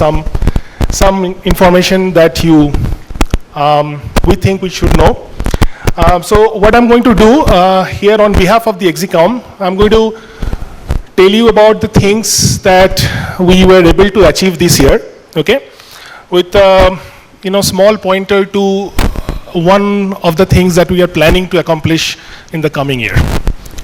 some information that we think we should know. So what I'm going to do here on behalf of the Exicom, I'm going to tell you about the things that we were able to achieve this year, okay? With small pointer to one of the things that we are planning to accomplish in the coming year.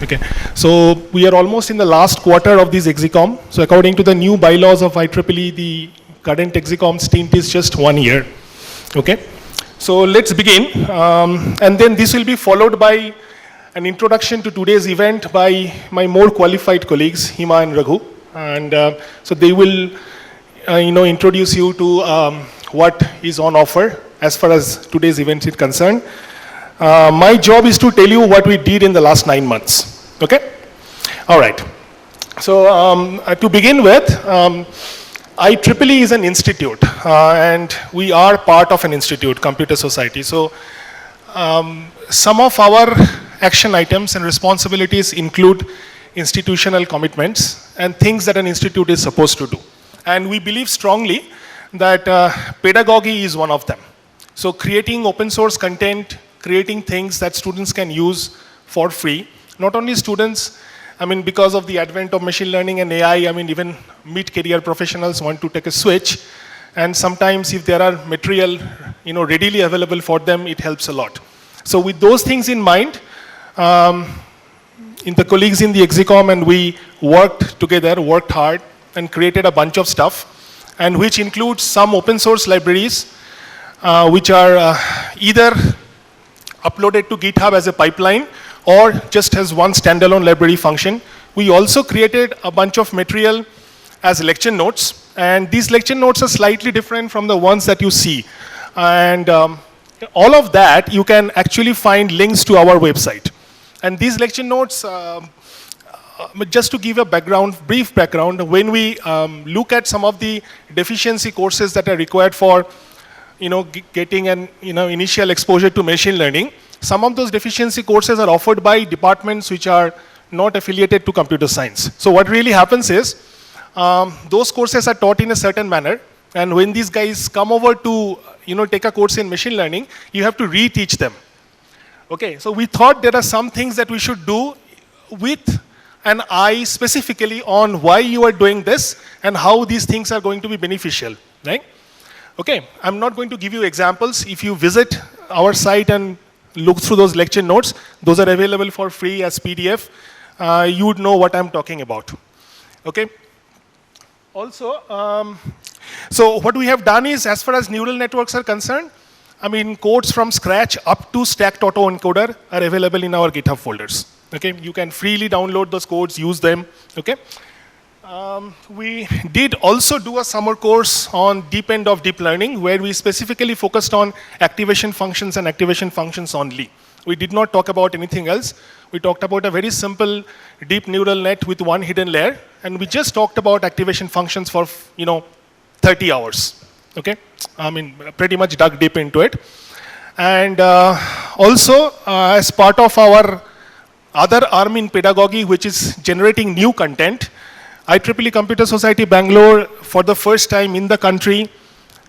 Okay, so we are almost in the last quarter of this Exicom. So according to the new bylaws of IEEE, the current Exicom stint is just 1 year. Okay, so let's begin. And then this will be followed by an introduction to today's event by my more qualified colleagues, Hima and Raghu. And so they will introduce you to what is on offer as far as today's event is concerned. My job is to tell you what we did in the last 9 months, okay? All right, so to begin with, IEEE is an institute, and we are part of an institute, Computer Society. So some of our action items and responsibilities include institutional commitments and things that an institute is supposed to do. And we believe strongly that pedagogy is one of them. So creating open source content, creating things that students can use for free. Not only students, because of the advent of machine learning and AI, even mid-career professionals want to take a switch. And sometimes if there are material, readily available for them, it helps a lot. So with those things in mind, the colleagues in the Exicom and we worked together, worked hard, and created a bunch of stuff, and which includes some open source libraries, which are either uploaded to GitHub as a pipeline or just as one standalone library function. We also created a bunch of material as lecture notes, and these lecture notes are slightly different from the ones that you see. And all of that, you can actually find links to our website. And these lecture notes, just to give a background, brief background, when we look at some of the deficiency courses that are required for getting an initial exposure to machine learning, some of those deficiency courses are offered by departments which are not affiliated to computer science. So what really happens is, those courses are taught in a certain manner, and when these guys come over to take a course in machine learning, you have to reteach them. Okay, so we thought there are some things that we should do with an eye specifically on why you are doing this and how these things are going to be beneficial, right? Okay, I'm not going to give you examples. If you visit our site and look through those lecture notes, those are available for free as PDF. You would know what I'm talking about. Okay. Also, so what we have done is, as far as neural networks are concerned, codes from scratch up to stacked autoencoder are available in our GitHub folders. Okay, you can freely download those codes, use them. Okay. We did also do a summer course on deep end of deep learning, where we specifically focused on activation functions and activation functions only. We did not talk about anything else. We talked about a very simple deep neural net with one hidden layer, and we just talked about activation functions for 30 hours. Okay, pretty much dug deep into it. And also, as part of our other arm in pedagogy, which is generating new content, IEEE Computer Society Bangalore, for the first time in the country,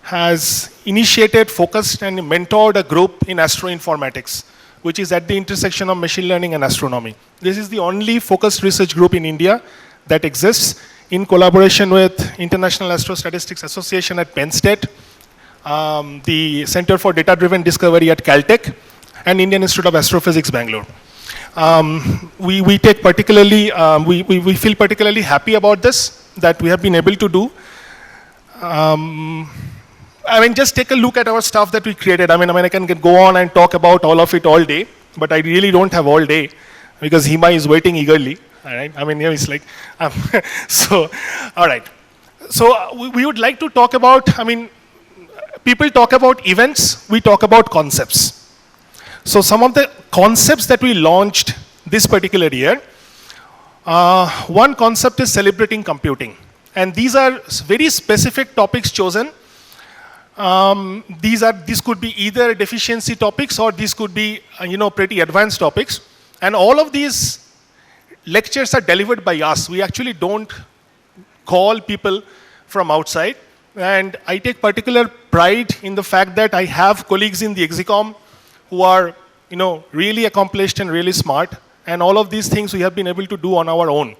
has initiated, focused, and mentored a group in astroinformatics, which is at the intersection of machine learning and astronomy. This is the only focused research group in India that exists, in collaboration with International Astrostatistics Association at Penn State, the Center for Data-Driven Discovery at Caltech, and Indian Institute of Astrophysics, Bangalore. We take particularly, we feel particularly happy about this, that we have been able to do. Just take a look at our stuff that we created. I can go on and talk about all of it all day, but I really don't have all day, because Hima is waiting eagerly. All right, it's like, so, all right. So we would like to talk about, people talk about events, we talk about concepts. So some of the concepts that we launched this particular year, one concept is celebrating computing. And these are very specific topics chosen. These could be either deficiency topics, or these could be, pretty advanced topics. And all of these lectures are delivered by us. We actually don't call people from outside. And I take particular pride in the fact that I have colleagues in the Exicom who are, really accomplished and really smart. And all of these things we have been able to do on our own.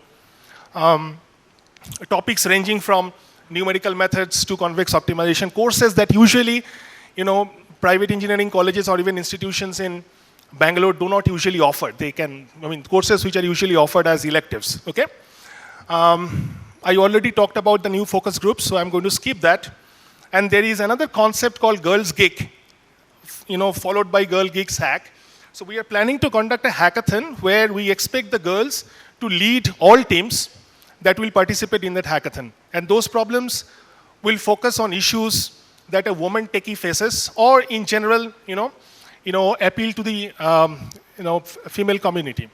Topics ranging from numerical methods to convex optimization, courses that usually, private engineering colleges or even institutions in Bangalore do not usually offer. They can, courses which are usually offered as electives, okay? I already talked about the new focus groups, so I'm going to skip that. And there is another concept called Girls Geek, followed by Girl Geeks Hack. So we are planning to conduct a hackathon where we expect the girls to lead all teams that will participate in that hackathon. And those problems will focus on issues that a woman techie faces, or in general, appeal to the female community.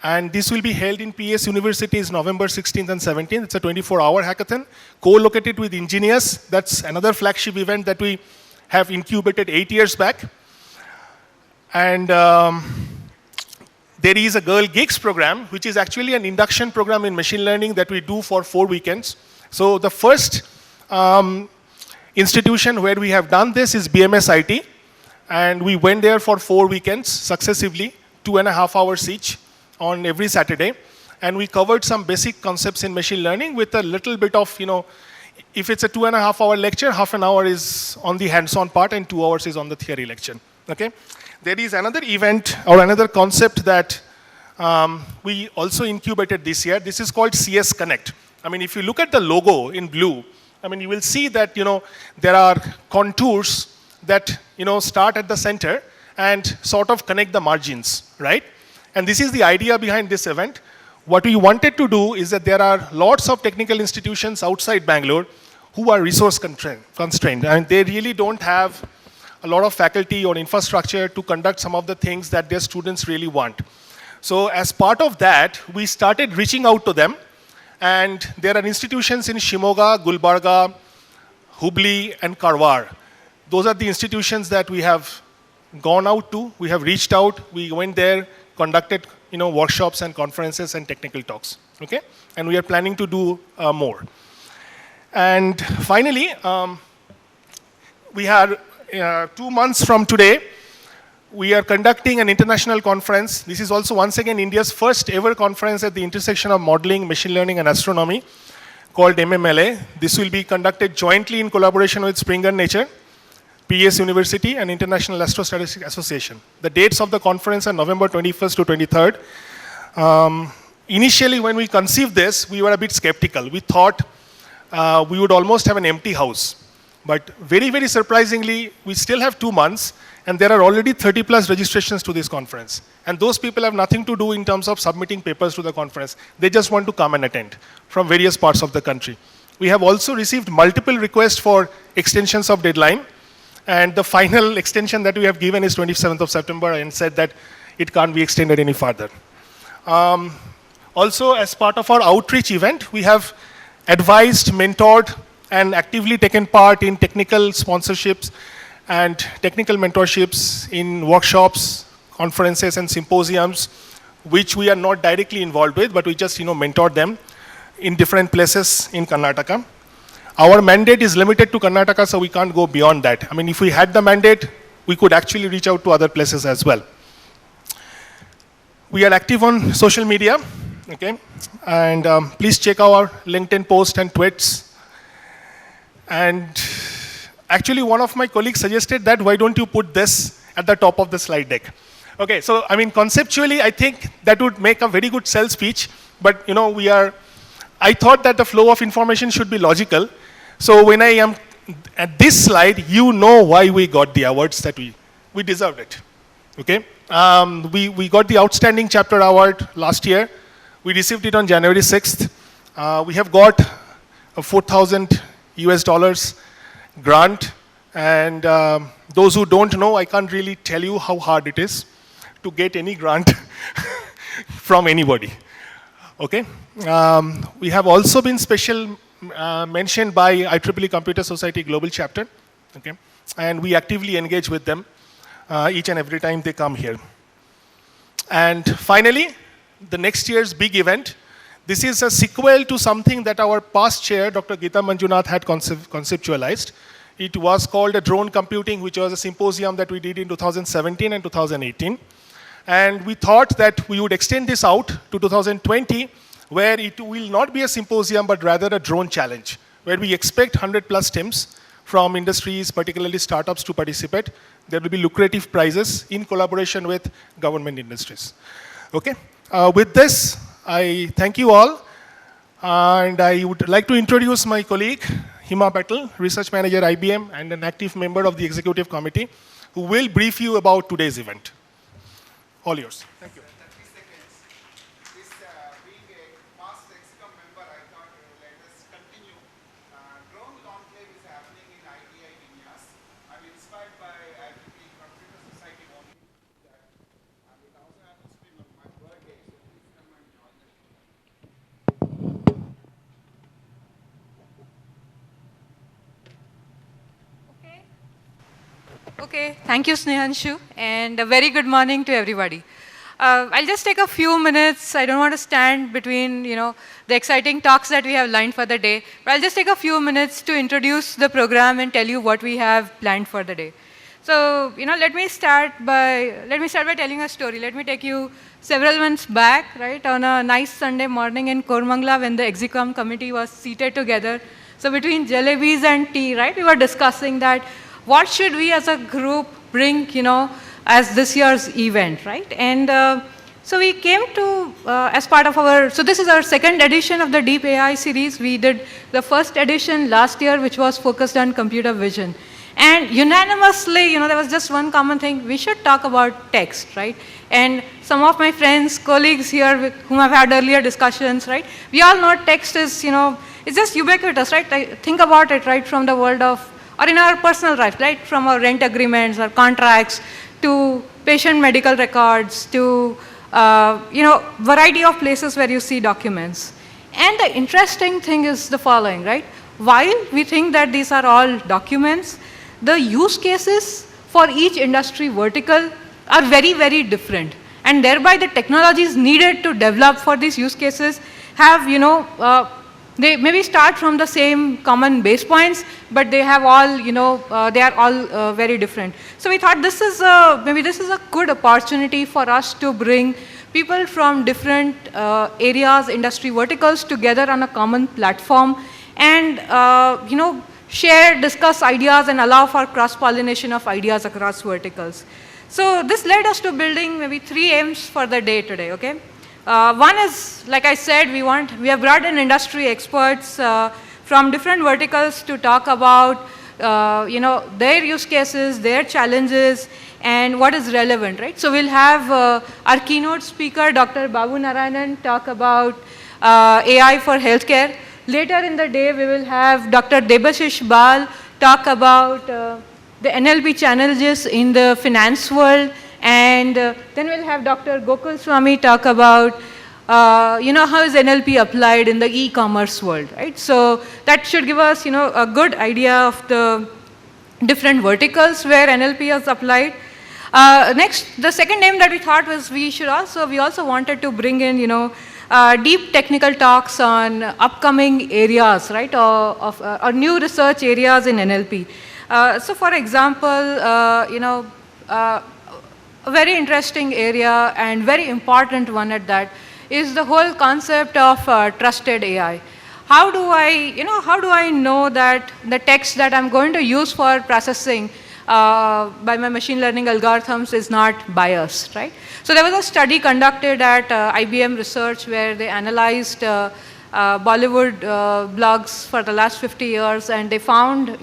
And this will be held in PS University's November 16th and 17th. It's a 24-hour hackathon, co-located with Ingenious. That's another flagship event that we have incubated 8 years back. And there is a Girl Geeks program, which is actually an induction program in machine learning that we do for 4 weekends. So the first institution where we have done this is BMS IT. And we went there for 4 weekends successively, 2.5 hours each on every Saturday. And we covered some basic concepts in machine learning with a little bit of, if it's a 2.5 hour lecture, half an hour is on the hands-on part and 2 hours is on the theory lecture, okay? There is another event or another concept that we also incubated this year. This is called CS Connect. If you look at the logo in blue, you will see that, there are contours that, start at the center and sort of connect the margins, right? And this is the idea behind this event. What we wanted to do is that there are lots of technical institutions outside Bangalore who are resource constrained, and they really don't have a lot of faculty or infrastructure to conduct some of the things that their students really want. So as part of that, we started reaching out to them, and there are institutions in Shimoga, Gulbarga, Hubli, and Karwar. Those are the institutions that we have gone out to. We have reached out. We went there, conducted workshops and conferences and technical talks, okay? And we are planning to do more. And finally, we have 2 months from today, we are conducting an international conference. This is also once again India's first ever conference at the intersection of modeling, machine learning, and astronomy, called MMLA. This will be conducted jointly in collaboration with Springer Nature, PS University, and International Astrostatistics Association. The dates of the conference are November 21st to 23rd. Initially, when we conceived this, we were a bit skeptical. We thought we would almost have an empty house. But very, very surprisingly, we still have 2 months, and there are already 30 plus registrations to this conference. And those people have nothing to do in terms of submitting papers to the conference. They just want to come and attend from various parts of the country. We have also received multiple requests for extensions of deadline. And the final extension that we have given is 27th of September, and said that it can't be extended any further. Also, as part of our outreach event, we have advised, mentored, and actively taken part in technical sponsorships and technical mentorships in workshops, conferences, and symposiums, which we are not directly involved with, but we just mentored them in different places in Karnataka. Our mandate is limited to Karnataka, so we can't go beyond that. If we had the mandate, we could actually reach out to other places as well. We are active on social media, okay? And please check our LinkedIn post and tweets. And actually, one of my colleagues suggested that why don't you put this at the top of the slide deck? Okay, so conceptually, I think that would make a very good sales speech, but I thought that the flow of information should be logical. So when I am at this slide, you know why we got the awards that we deserved it, okay? We got the Outstanding Chapter Award last year. We received it on January 6th. We have got a $4,000 grant, and those who don't know, I can't really tell you how hard it is to get any grant from anybody, okay? We have also been special mentioned by IEEE Computer Society Global Chapter, okay? And we actively engage with them each and every time they come here. And finally, the next year's big event, This is a sequel to something that our past chair, Dr. Geeta Manjunath, had conceptualized. It was called a drone computing, which was a symposium that we did in 2017 and 2018. And we thought that we would extend this out to 2020, where it will not be a symposium, but rather a drone challenge, where we expect 100+ teams from industries, particularly startups, to participate. There will be lucrative prizes in collaboration with government industries. Okay. With this, I thank you all. And I would like to introduce my colleague, Hima Patel, Research Manager, IBM, and an active member of the Executive Committee, who will brief you about today's event. All yours. Thank you. 30 seconds. This being a past ExCom member, I thought let us continue. Drone conclave is happening in ITI Vinyas. I'm inspired by ITP Computer Society only. And it also happens to be my birthday, so please come and join us. Okay, thank you, Snehanshu, and a very good morning to everybody. I'll just take a few minutes. I don't want to stand between, the exciting talks that we have lined for the day, but I'll just take a few minutes to introduce the program and tell you what we have planned for the day. So, let me start by telling a story. Let me take you several months back, right, on a nice Sunday morning in Koramangala when the ExCom committee was seated together. So between jalebis and tea, right, we were discussing that what should we as a group bring, as this year's event, right? And so we came to, as part of our, so this is our second edition of the Deep AI series. We did the first edition last year, which was focused on computer vision. And unanimously, there was just one common thing, we should talk about text, right? And some of my friends, colleagues here with whom I've had earlier discussions, right? We all know text is, it's just ubiquitous, right? Think about it, right, from the world of, or in our personal life, right, from our rent agreements or contracts to patient medical records to, variety of places where you see documents. And the interesting thing is the following, right? While we think that these are all documents, the use cases for each industry vertical are very, very different. And thereby the technologies needed to develop for these use cases have, they maybe start from the same common base points, but they have all, they are all very different. So we thought this is maybe this is a good opportunity for us to bring people from different areas, industry verticals together on a common platform and, share, discuss ideas and allow for cross-pollination of ideas across verticals. So this led us to building maybe 3 aims for the day today, okay? One is, like I said, we have brought in industry experts from different verticals to talk about, their use cases, their challenges, and what is relevant, right? So we'll have our keynote speaker, Dr. Babu Narayanan, talk about AI for healthcare. Later in the day, we will have Dr. Debashish Bal talk about the NLP challenges in the finance world. And then we'll have Dr. Gokul Swami talk about, how is NLP applied in the e-commerce world, right? So that should give us, a good idea of the different verticals where NLP is applied. Next, the second aim that we thought was we also wanted to bring in, deep technical talks on upcoming areas, right, or new research areas in NLP. So for example, a very interesting area and very important one at that is the whole concept of trusted AI. How do I know that the text that I'm going to use for processing by my machine learning algorithms is not biased, right? So there was a study conducted at IBM Research where they analyzed Bollywood blogs for the last 50 years, and they found,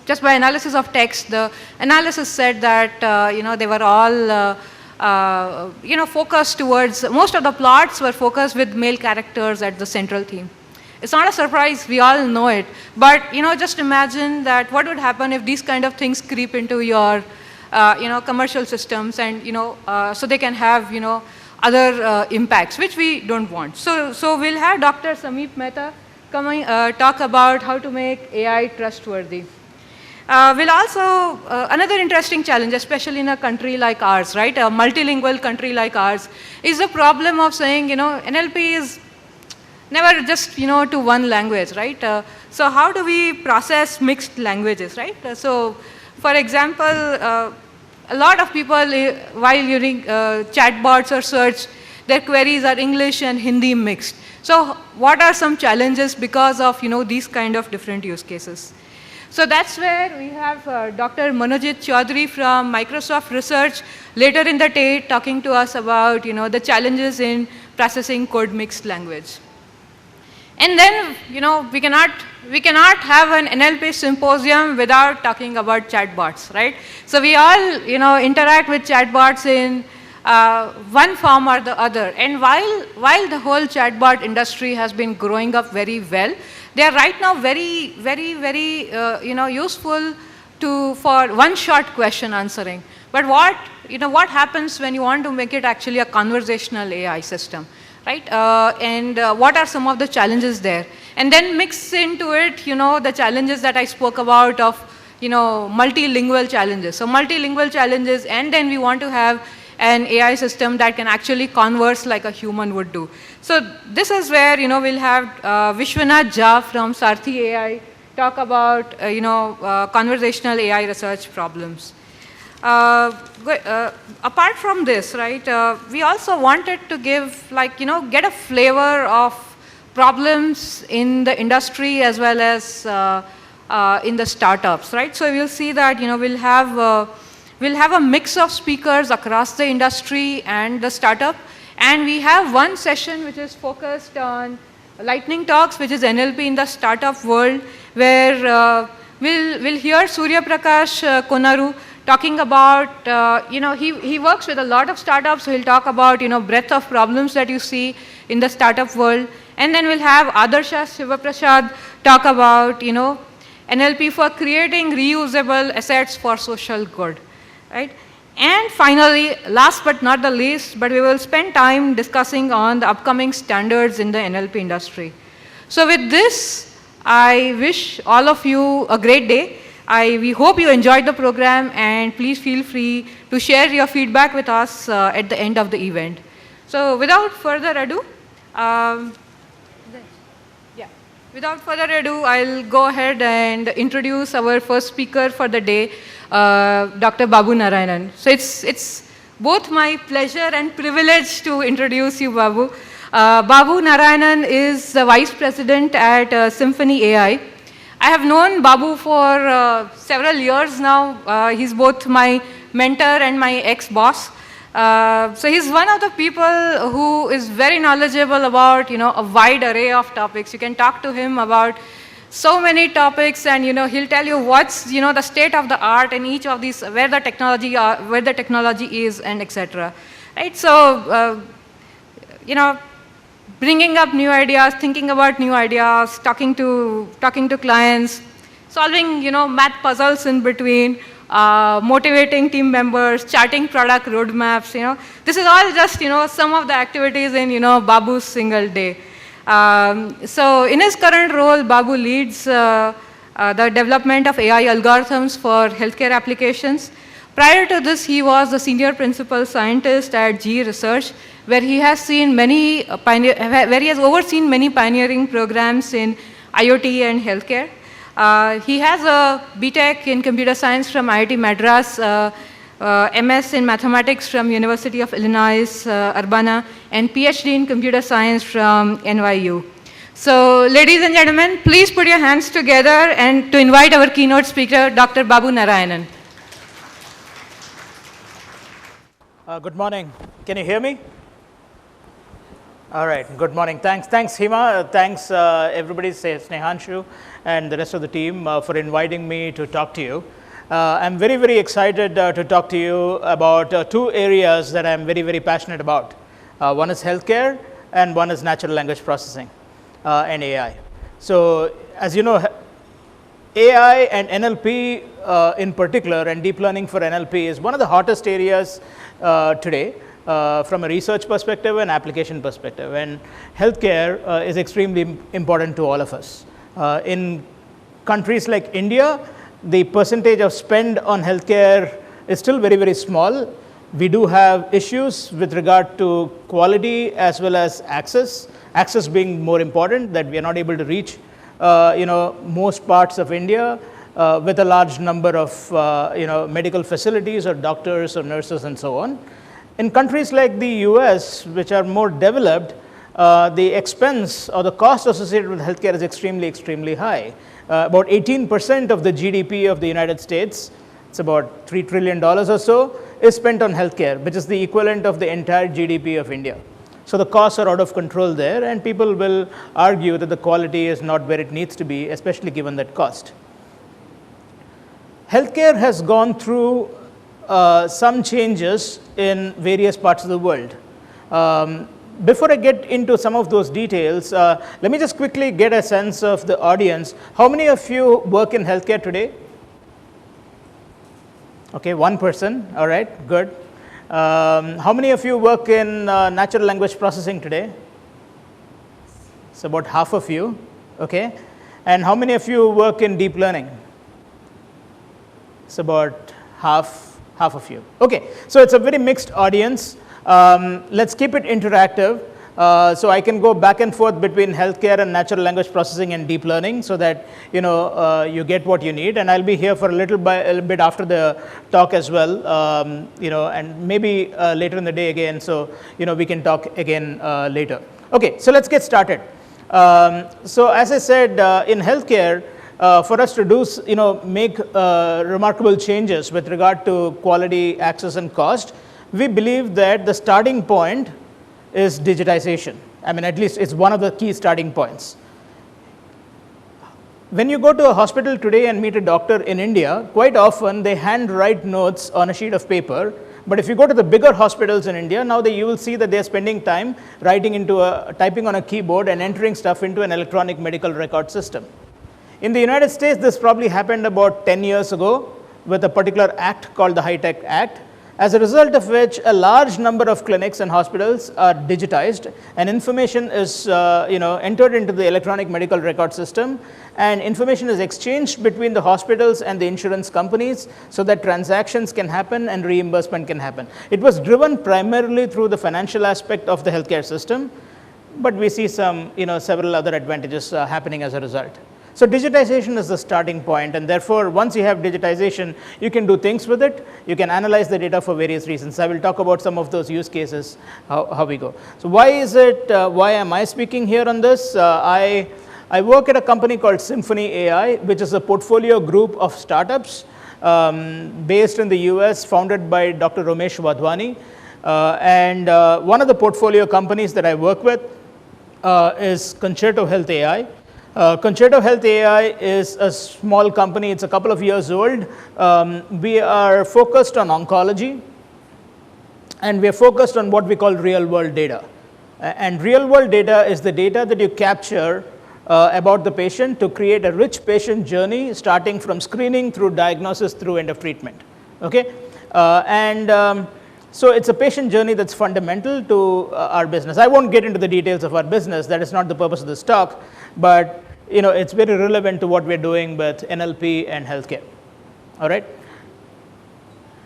just by analysis of text, the analysis said that, they were all, focused towards, most of the plots were focused with male characters at the central theme. It's not a surprise, we all know it, but, just imagine that what would happen if these kind of things creep into your, commercial systems and, so they can have, other impacts, which we don't want. So we'll have Dr. Sameep Mehta coming, talk about how to make AI trustworthy. We'll also, another interesting challenge, especially in a country like ours, right, a multilingual country like ours, is the problem of saying, NLP is never just, to one language, right? So how do we process mixed languages, right? So for example, a lot of people, while using chatbots or search, their queries are English and Hindi mixed. So what are some challenges because of, these kind of different use cases? So that's where we have Dr. Manojit Chaudhary from Microsoft Research later in the day talking to us about, the challenges in processing code mixed language. And then, we cannot have an NLP symposium without talking about chatbots, right? So we all, interact with chatbots in one form or the other. And while the whole chatbot industry has been growing up very well, they are right now very, very, very, useful for one short question answering. But what happens when you want to make it actually a conversational AI system, right? And what are some of the challenges there? And then mix into it, the challenges that I spoke about of, multilingual challenges. So multilingual challenges, and then we want to have an AI system that can actually converse like a human would do. So this is where, we'll have Vishwanath Jha from Sarthi AI talk about, conversational AI research problems. Apart from this, right, we also wanted to give, get a flavor of problems in the industry as well as in the startups, right? So we'll see that, we'll have a mix of speakers across the industry and the startup. And we have one session which is focused on lightning talks, which is NLP in the startup world, where we'll hear Surya Prakash Konaru talking about, he works with a lot of startups, so he'll talk about, breadth of problems that you see in the startup world. And then we'll have Adarsha Shivaprasad talk about, NLP for creating reusable assets for social good, right? And finally, last but not the least, but we will spend time discussing on the upcoming standards in the NLP industry. So with this, I wish all of you a great day. We hope you enjoyed the program, and please feel free to share your feedback with us at the end of the event. So without further ado, I'll go ahead and introduce our first speaker for the day, Dr. Babu Narayanan. So it's both my pleasure and privilege to introduce you, Babu. Babu Narayanan is the Vice President at Symphony AI. I have known Babu for several years now. He's both my mentor and my ex-boss. So he's one of the people who is very knowledgeable about, a wide array of topics. You can talk to him about so many topics, and he'll tell you what's the state of the art in each of these, where the technology is, and etc. Right? So bringing up new ideas, thinking about new ideas, talking to clients, solving math puzzles in between, motivating team members, charting product roadmaps. This is all just some of the activities in Babu's single day. So in his current role, Babu leads the development of AI algorithms for healthcare applications. Prior to this, he was the senior principal scientist at GE Research, where he has seen where he has overseen many pioneering programs in IoT and healthcare. He has a BTech in computer science from IIT Madras, MS in mathematics from University of Illinois, Urbana, and PhD in computer science from NYU. So, ladies and gentlemen, please put your hands together and to invite our keynote speaker, Dr. Babu Narayanan. Good morning. Can you hear me? All right. Good morning. Thanks, Hima. Thanks, everybody, Snehanshu, and the rest of the team for inviting me to talk to you. I'm very, very excited to talk to you about two areas that I'm very, very passionate about. One is healthcare, and one is natural language processing and AI. So, as you know, AI and NLP in particular, and deep learning for NLP, is one of the hottest areas today from a research perspective and application perspective. And healthcare is extremely important to all of us. In countries like India, the percentage of spend on healthcare is still very, very small. We do have issues with regard to quality as well as access. Access being more important, that we are not able to reach most parts of India with a large number of medical facilities or doctors or nurses and so on. In countries like the US, which are more developed, the expense or the cost associated with healthcare is extremely, extremely high. About 18% of the GDP of the United States, it's about $3 trillion or so, is spent on healthcare, which is the equivalent of the entire GDP of India. So the costs are out of control there, and people will argue that the quality is not where it needs to be, especially given that cost. Healthcare has gone through some changes in various parts of the world. Before I get into some of those details, let me just quickly get a sense of the audience. How many of you work in healthcare today? Okay, one person. All right, good. How many of you work in natural language processing today? It's about half of you. Okay. And how many of you work in deep learning? It's about half of you. Okay, so it's a very mixed audience. Let's keep it interactive. So I can go back and forth between healthcare and natural language processing and deep learning, so that you get what you need. And I'll be here for a little bit after the talk as well, and maybe later in the day again. So we can talk again later. Okay, so let's get started. So as I said, in healthcare, for us to do make remarkable changes with regard to quality, access, and cost, we believe that the starting point is digitization. I mean, at least it's one of the key starting points. When you go to a hospital today and meet a doctor in India, quite often they handwrite notes on a sheet of paper. But if you go to the bigger hospitals in India, now you will see that they're spending time typing on a keyboard and entering stuff into an electronic medical record system. In the United States, this probably happened about 10 years ago with a particular act called the HITECH Act, as a result of which a large number of clinics and hospitals are digitized, and information is entered into the electronic medical record system, and information is exchanged between the hospitals and the insurance companies, so that transactions can happen and reimbursement can happen. It was driven primarily through the financial aspect of the healthcare system, but we see several other advantages happening as a result. So digitization is the starting point, and therefore once you have digitization, you can do things with it. You can analyze the data for various reasons. I will talk about some of those use cases, how we go. So why am I speaking here on this? I work at a company called Symphony AI, which is a portfolio group of startups based in the US, founded by Dr. Romesh Wadhwani. And one of the portfolio companies that I work with is Concerto Health AI. Concerto Health AI is a small company. It's a couple of years old. We are focused on oncology, and we are focused on what we call real world data. And real world data is the data that you capture about the patient to create a rich patient journey, starting from screening through diagnosis through end of treatment. Okay, so it's a patient journey that's fundamental to our business. I won't get into the details of our business. That is not the purpose of this talk. But it's very relevant to what we're doing with NLP and healthcare. All right.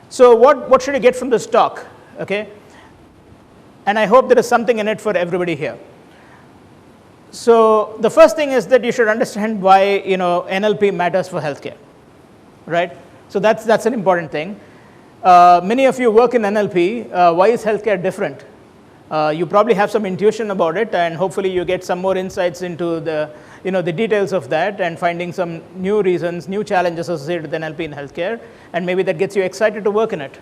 So what should you get from this talk? Okay. And I hope there is something in it for everybody here. So the first thing is that you should understand why NLP matters for healthcare. Right. So that's an important thing. Many of you work in NLP. Why is healthcare different? You probably have some intuition about it, and hopefully you get some more insights into the details of that, and finding some new reasons, new challenges associated with NLP in healthcare, and maybe that gets you excited to work in it.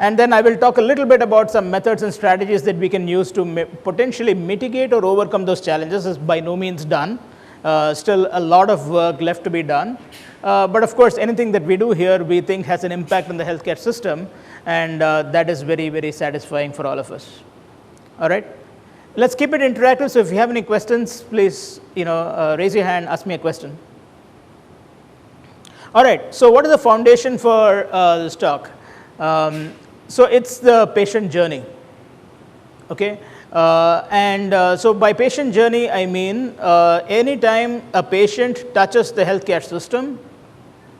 And then I will talk a little bit about some methods and strategies that we can use to potentially mitigate or overcome those challenges. It's by no means done. Still a lot of work left to be done. But of course, anything that we do here, we think has an impact on the healthcare system, and that is very, very satisfying for all of us. All right, let's keep it interactive. So if you have any questions, please raise your hand, ask me a question. All right, so what is the foundation for this talk? So it's the patient journey. Okay, so by patient journey, I mean anytime a patient touches the healthcare system,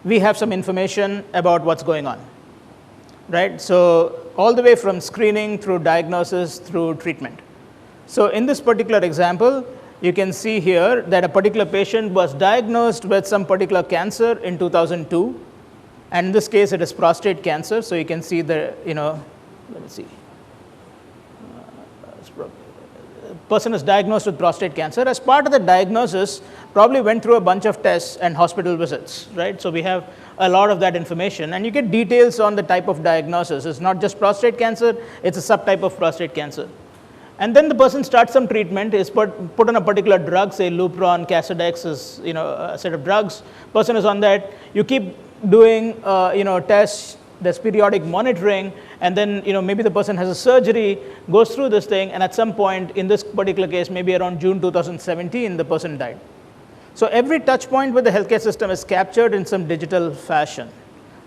we have some information about what's going on. Right, so all the way from screening through diagnosis through treatment. So in this particular example, you can see here that a particular patient was diagnosed with some particular cancer in 2002. And in this case, it is prostate cancer. So you can see the, let me see. Person is diagnosed with prostate cancer. As part of the diagnosis, probably went through a bunch of tests and hospital visits, right? So we have a lot of that information, and you get details on the type of diagnosis. It's not just prostate cancer, it's a subtype of prostate cancer. And then the person starts some treatment, is put on a particular drug, say Lupron, Casodex is a set of drugs. Person is on that. You keep doing tests. There's periodic monitoring, and then maybe the person has a surgery, goes through this thing, and at some point in this particular case, maybe around June 2017, the person died. So every touch point with the healthcare system is captured in some digital fashion.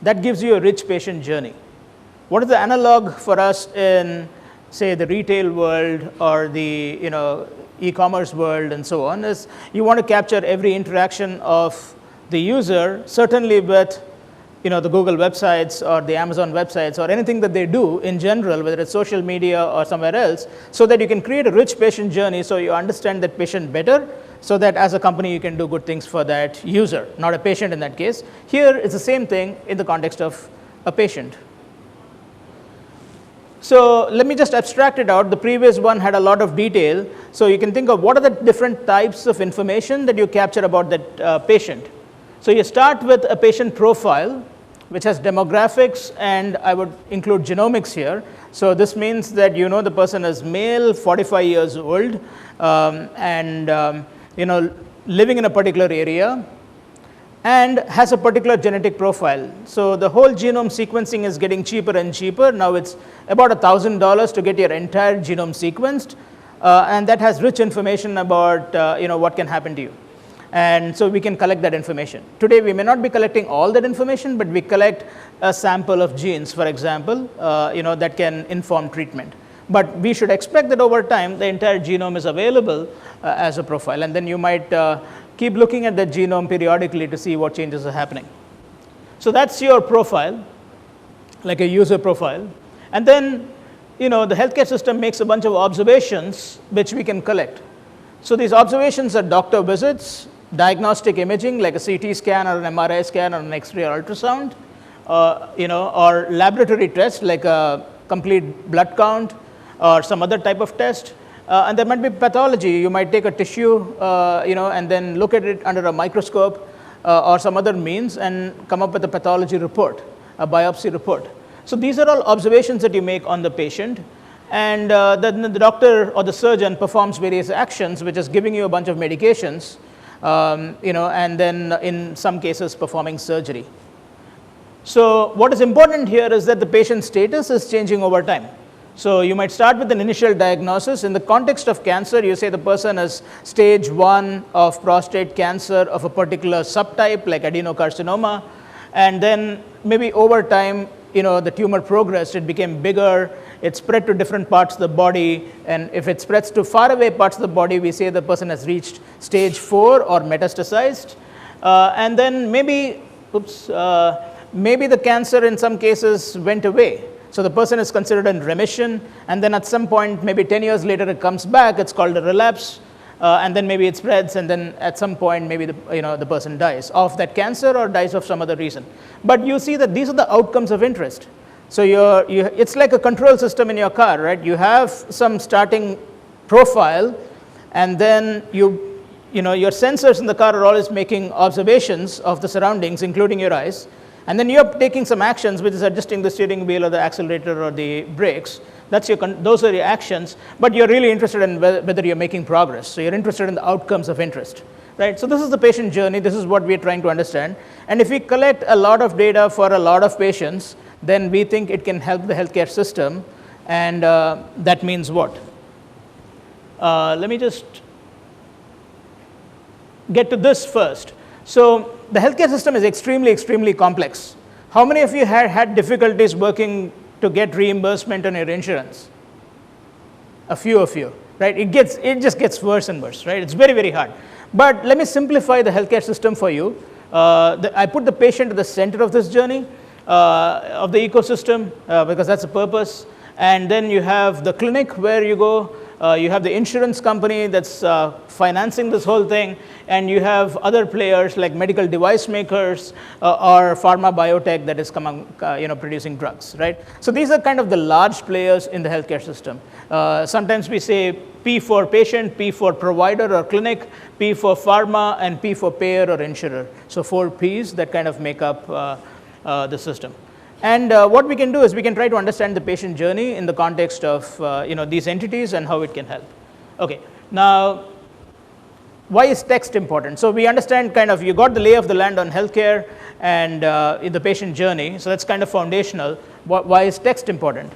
That gives you a rich patient journey. What is the analog for us in, say, the retail world or the e-commerce world and so on, is you want to capture every interaction of the user, certainly with the Google websites or the Amazon websites or anything that they do in general, whether it's social media or somewhere else, so that you can create a rich patient journey so you understand that patient better, so that as a company you can do good things for that user, not a patient in that case. Here it's the same thing in the context of a patient. So let me just abstract it out. The previous one had a lot of detail. So you can think of what are the different types of information that you capture about that patient. So you start with a patient profile, which has demographics, and I would include genomics here. So this means that the person is male, 45 years old, living in a particular area, and has a particular genetic profile. So the whole genome sequencing is getting cheaper and cheaper. Now it's about $1,000 to get your entire genome sequenced, and that has rich information about what can happen to you. And so we can collect that information. Today we may not be collecting all that information, but we collect a sample of genes, for example, that can inform treatment. But we should expect that over time the entire genome is available as a profile, and then you might keep looking at that genome periodically to see what changes are happening. So that's your profile, like a user profile. And then the healthcare system makes a bunch of observations which we can collect. So these observations are doctor visits, diagnostic imaging like a CT scan or an MRI scan or an X-ray or ultrasound, or laboratory tests like a complete blood count or some other type of test. And there might be pathology. You might take a tissue, and then look at it under a microscope or some other means and come up with a pathology report, a biopsy report. So these are all observations that you make on the patient. And then the doctor or the surgeon performs various actions, which is giving you a bunch of medications, and then in some cases performing surgery. So what is important here is that the patient status is changing over time. So you might start with an initial diagnosis. In the context of cancer, you say the person is stage 1 of prostate cancer of a particular subtype like adenocarcinoma, and then maybe over time, the tumor progressed, it became bigger, it spread to different parts of the body, and if it spreads to faraway parts of the body, we say the person has reached stage 4 or metastasized. And then maybe the cancer in some cases went away. So the person is considered in remission, and then at some point, maybe 10 years later, it comes back, it's called a relapse, and then maybe it spreads, and then at some point, maybe the person dies of that cancer or dies of some other reason. But you see that these are the outcomes of interest. So it's like a control system in your car, right? You have some starting profile, and then your sensors in the car are always making observations of the surroundings, including your eyes. And then you're taking some actions, which is adjusting the steering wheel or the accelerator or the brakes. Those are your actions, but you're really interested in whether you're making progress. So you're interested in the outcomes of interest, right? So this is the patient journey. This is what we're trying to understand. And if we collect a lot of data for a lot of patients, then we think it can help the healthcare system. And that means what? Let me just get to this first. So the healthcare system is extremely, extremely complex. How many of you had difficulties working to get reimbursement on your insurance? A few of you, right? It just gets worse and worse, right? It's very, very hard. But let me simplify the healthcare system for you. I put the patient at the center of this journey. of the ecosystem because that's the purpose. And then you have the clinic where you go. You have the insurance company that's financing this whole thing, and you have other players like medical device makers or pharma biotech that is producing drugs, right? So these are kind of the large players in the healthcare system. Sometimes we say P for patient, P for provider or clinic, P for pharma, and P for payer or insurer. So 4 Ps that kind of make up the system. And what we can do is we can try to understand the patient journey in the context of these entities and how it can help. Okay, now why is text important? So we understand kind of you got the lay of the land on healthcare and in the patient journey, so that's kind of foundational. Why is text important?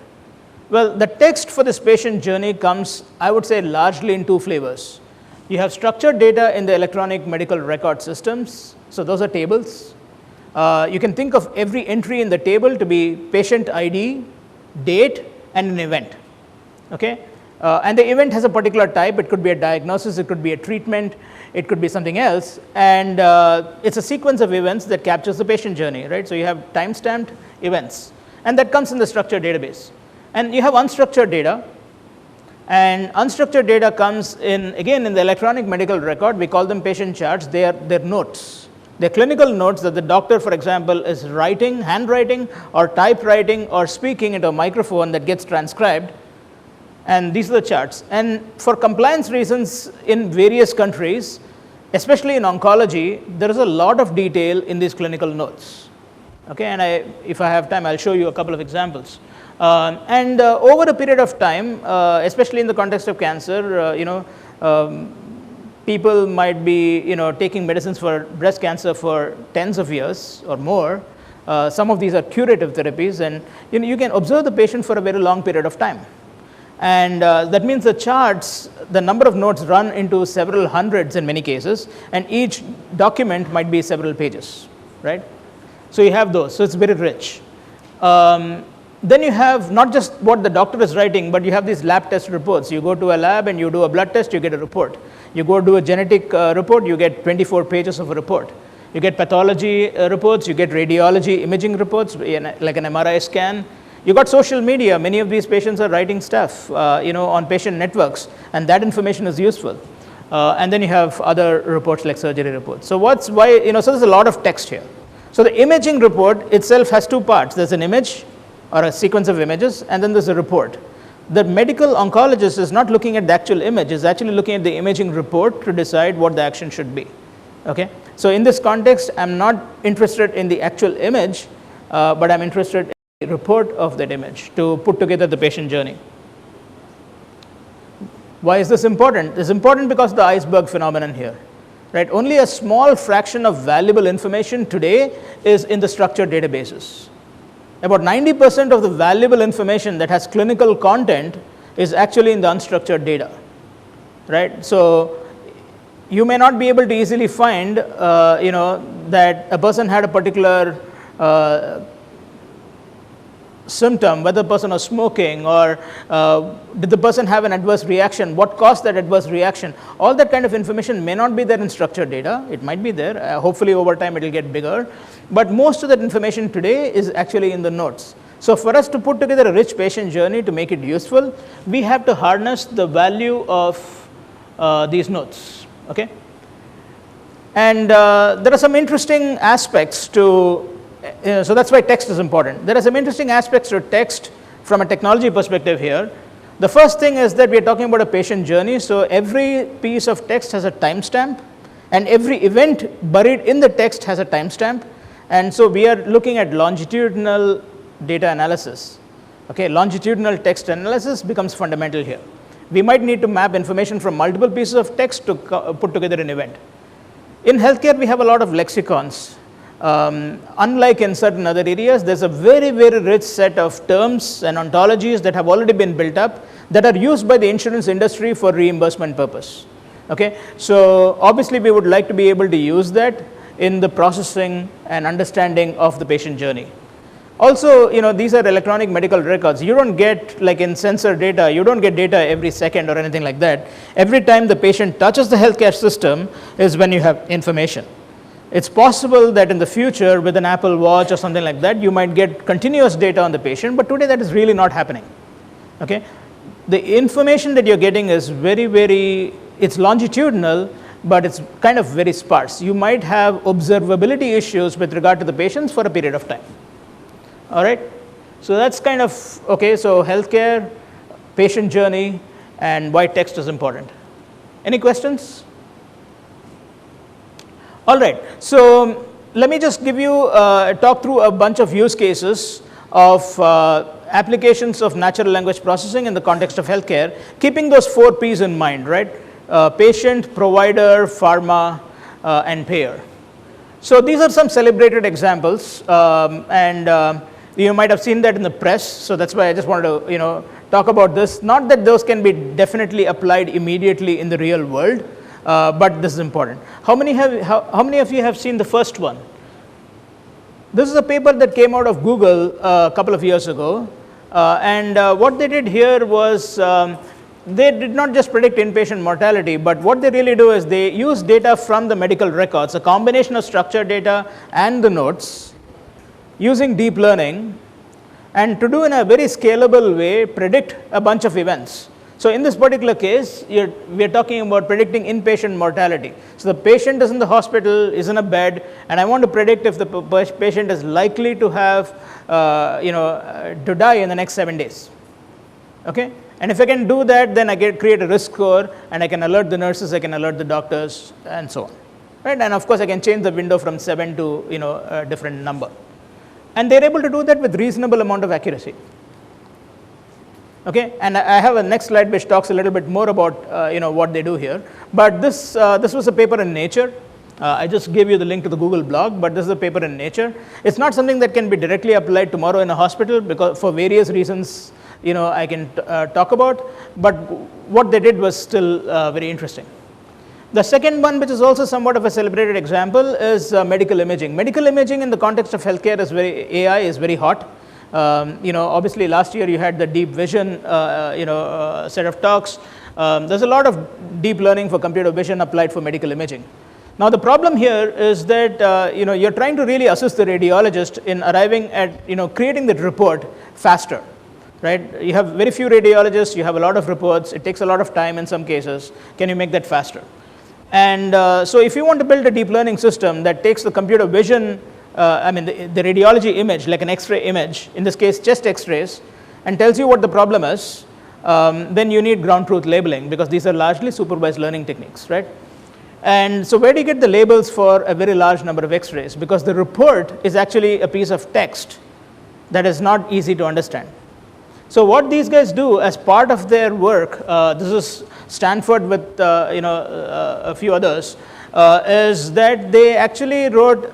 Well, the text for this patient journey comes, I would say, largely in 2 flavors. You have structured data in the electronic medical record systems, so those are tables. You can think of every entry in the table to be patient ID, date, and an event. Okay? And the event has a particular type. It could be a diagnosis, it could be a treatment, it could be something else. And it's a sequence of events that captures the patient journey, right? So you have time-stamped events, and that comes in the structured database. And you have unstructured data, and unstructured data comes in, again, in the electronic medical record. We call them patient charts. They're notes. They're clinical notes that the doctor, for example, is writing, handwriting, or typewriting, or speaking into a microphone that gets transcribed. And these are the charts. And for compliance reasons in various countries, especially in oncology, there is a lot of detail in these clinical notes. Okay, and if I have time, I'll show you a couple of examples. Over a period of time, especially in the context of cancer, people might be taking medicines for breast cancer for tens of years or more. Some of these are curative therapies, and you can observe the patient for a very long period of time. And that means the charts, the number of notes run into several hundreds in many cases, and each document might be several pages, right? So you have those, so it's very rich. Then you have not just what the doctor is writing, but you have these lab test reports. You go to a lab and you do a blood test, you get a report. You go do a genetic report, you get 24 pages of a report. You get pathology reports, you get radiology imaging reports, like an MRI scan. You got social media. Many of these patients are writing stuff, on patient networks, and that information is useful. And then you have other reports like surgery reports. So so there's a lot of text here. So the imaging report itself has 2 parts. There's an image or a sequence of images, and then there's a report. The medical oncologist is not looking at the actual image, is actually looking at the imaging report to decide what the action should be. Okay? So in this context, I'm not interested in the actual image, but I'm interested in the report of that image to put together the patient journey. Why is this important? It's important because of the iceberg phenomenon here. Right? Only a small fraction of valuable information today is in the structured databases. About 90% of the valuable information that has clinical content is actually in the unstructured data, right? So you may not be able to easily find, that a person had a particular symptom, whether the person was smoking or did the person have an adverse reaction, what caused that adverse reaction. All that kind of information may not be there in structured data. It might be there. Hopefully over time it will get bigger. But most of that information today is actually in the notes. So for us to put together a rich patient journey to make it useful, we have to harness the value of these notes. Okay? And there are some interesting aspects to so that's why text is important. There are some interesting aspects to text from a technology perspective here. The first thing is that we are talking about a patient journey. So every piece of text has a timestamp, and every event buried in the text has a timestamp. And so we are looking at longitudinal data analysis. Okay, longitudinal text analysis becomes fundamental here. We might need to map information from multiple pieces of text to put together an event. In healthcare, we have a lot of lexicons. Unlike in certain other areas, there's a very, very rich set of terms and ontologies that have already been built up that are used by the insurance industry for reimbursement purpose. Okay, so obviously we would like to be able to use that in the processing and understanding of the patient journey. Also, these are electronic medical records. You don't get, like in sensor data, you don't get data every second or anything like that. Every time the patient touches the healthcare system is when you have information. It's possible that in the future with an Apple Watch or something like that, you might get continuous data on the patient, but today that is really not happening. Okay? The information that you're getting is it's longitudinal, but it's kind of very sparse. You might have observability issues with regard to the patients for a period of time. All right? So that's kind of, okay, so healthcare, patient journey, and why text is important. Any questions? All right, so let me just give you, talk through a bunch of use cases of applications of natural language processing in the context of healthcare, keeping those 4 P's in mind, right? Patient, provider, pharma, and payer. So these are some celebrated examples, and you might have seen that in the press, so that's why I just wanted to, talk about this. Not that those can be definitely applied immediately in the real world, but this is important. How many of you have seen the first one? This is a paper that came out of Google a couple of years ago, and what they did here was they did not just predict inpatient mortality, but what they really do is they use data from the medical records, a combination of structured data and the notes, using deep learning, and to do in a very scalable way predict a bunch of events. So in this particular case, we are talking about predicting inpatient mortality. So the patient is in the hospital, is in a bed, and I want to predict if the patient is likely to have, to die in the next 7 days. Okay? And if I can do that, then I create a risk score, and I can alert the nurses, I can alert the doctors, and so on. Right? And of course, I can change the window from 7 to a different number. And they're able to do that with reasonable amount of accuracy. Okay, and I have a next slide which talks a little bit more about what they do here. But this was a paper in Nature. I just gave you the link to the Google blog, but this is a paper in Nature. It's not something that can be directly applied tomorrow in a hospital because for various reasons, I can talk about. But what they did was still very interesting. The second one, which is also somewhat of a celebrated example, is medical imaging. Medical imaging in the context of healthcare AI is very hot. Obviously last year you had the deep vision, set of talks. There's a lot of deep learning for computer vision applied for medical imaging. Now the problem here is that, you're trying to really assist the radiologist in arriving at, creating that report faster, right? You have very few radiologists, you have a lot of reports, it takes a lot of time in some cases. Can you make that faster? And so if you want to build a deep learning system that takes the computer vision the radiology image, like an X-ray image, in this case chest X-rays, and tells you what the problem is, then you need ground truth labeling because these are largely supervised learning techniques, right? And so where do you get the labels for a very large number of X-rays? Because the report is actually a piece of text that is not easy to understand. So what these guys do as part of their work, this is Stanford with a few others, is that they actually wrote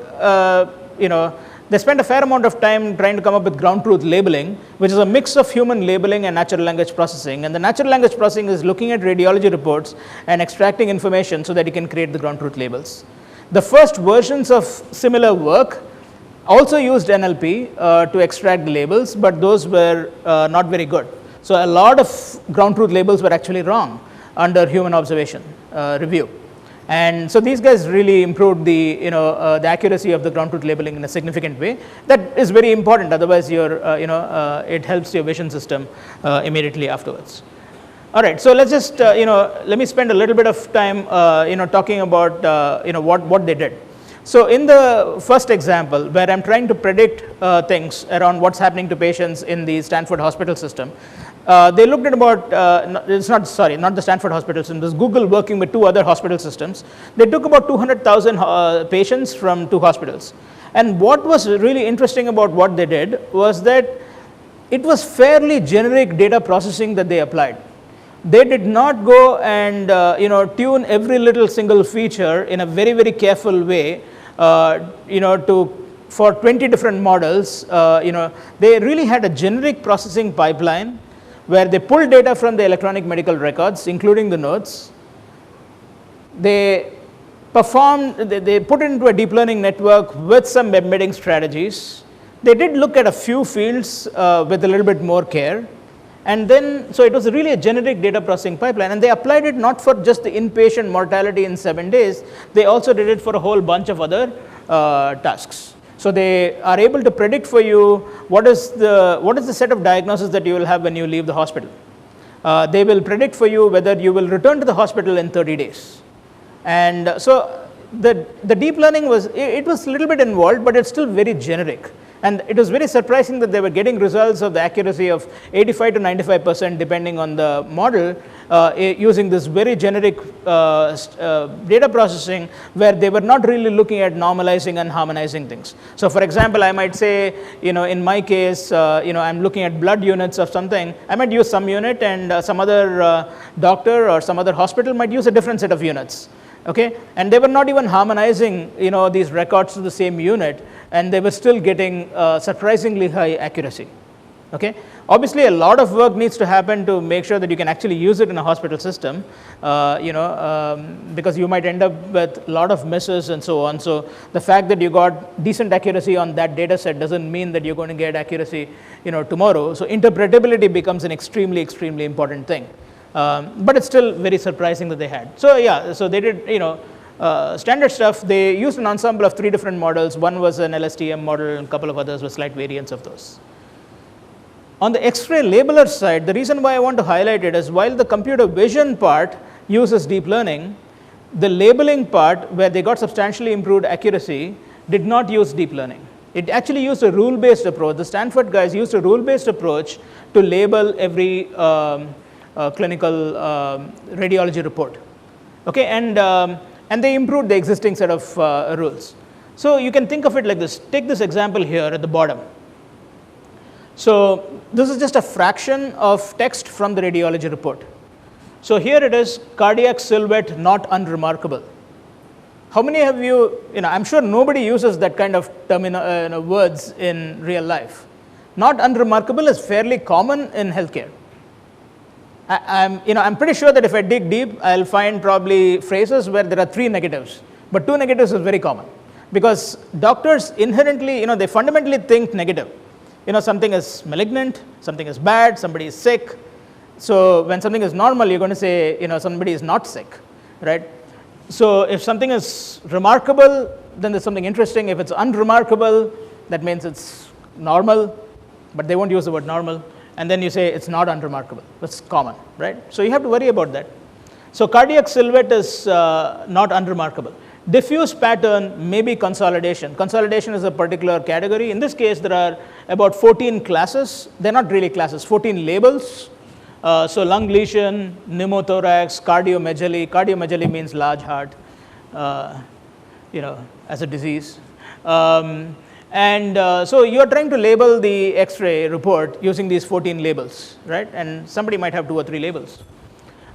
they spent a fair amount of time trying to come up with ground truth labeling, which is a mix of human labeling and natural language processing. And the natural language processing is looking at radiology reports and extracting information so that you can create the ground truth labels. The first versions of similar work also used NLP to extract the labels, but those were not very good. So a lot of ground truth labels were actually wrong under human observation review. And so these guys really improved the accuracy of the ground truth labeling in a significant way. That is very important. Otherwise, it helps your vision system immediately afterwards. All right. So let's just let me spend a little bit of time talking about what they did. So in the first example, where I'm trying to predict things around what's happening to patients in the Stanford hospital system, they looked at about, not the Stanford hospital system, this Google working with 2 other hospital systems. They took about 200,000 patients from 2 hospitals. And what was really interesting about what they did was that it was fairly generic data processing that they applied. They did not go and tune every little single feature in a very, very careful way, for 20 different models. They really had a generic processing pipeline where they pulled data from the electronic medical records, including the notes. They they put it into a deep learning network with some embedding strategies. They did look at a few fields with a little bit more care. And then, so it was really a generic data processing pipeline, and they applied it not for just the inpatient mortality in 7 days, they also did it for a whole bunch of other tasks. So they are able to predict for you what is the set of diagnoses that you will have when you leave the hospital. They will predict for you whether you will return to the hospital in 30 days. And so the deep learning was, it was a little bit involved, but it's still very generic. And it was very surprising that they were getting results of the accuracy of 85 to 95% depending on the model using this very generic data processing where they were not really looking at normalizing and harmonizing things. So for example, I might say, in my case, I'm looking at blood units of something. I might use some unit and some other doctor or some other hospital might use a different set of units. Okay, and they were not even harmonizing, these records to the same unit, and they were still getting surprisingly high accuracy. Okay, obviously a lot of work needs to happen to make sure that you can actually use it in a hospital system, because you might end up with a lot of misses and so on. So the fact that you got decent accuracy on that data set doesn't mean that you're going to get accuracy, tomorrow. So interpretability becomes an extremely, extremely important thing. But it's still very surprising that they had. So yeah, so they did, standard stuff. They used an ensemble of 3 different models. One was an LSTM model, and a couple of others were slight variants of those. On the X-ray labeler side, the reason why I want to highlight it is while the computer vision part uses deep learning, the labeling part where they got substantially improved accuracy did not use deep learning. It actually used a rule-based approach. The Stanford guys used a rule-based approach to label every clinical radiology report. Okay, and they improved the existing set of rules. So you can think of it like this. Take this example here at the bottom. So this is just a fraction of text from the radiology report. So here it is, cardiac silhouette not unremarkable. How many of you, I'm sure nobody uses that kind of words in real life. Not unremarkable is fairly common in healthcare. I'm pretty sure that if I dig deep, I'll find probably phrases where there are 3 negatives, but 2 negatives is very common because doctors inherently, they fundamentally think negative. Something is malignant, something is bad, somebody is sick. So when something is normal, you're going to say, somebody is not sick, right? So if something is remarkable, then there's something interesting. If it's unremarkable, that means it's normal, but they won't use the word normal. And then you say it's not unremarkable. That's common, right? So you have to worry about that. So cardiac silhouette is not unremarkable. Diffuse pattern may be consolidation. Consolidation is a particular category. In this case, there are about 14 classes. They're not really classes, 14 labels. So lung lesion, pneumothorax, cardiomegaly. Cardiomegaly means large heart, as a disease. So you are trying to label the X-ray report using these 14 labels, right? And somebody might have 2 or 3 labels.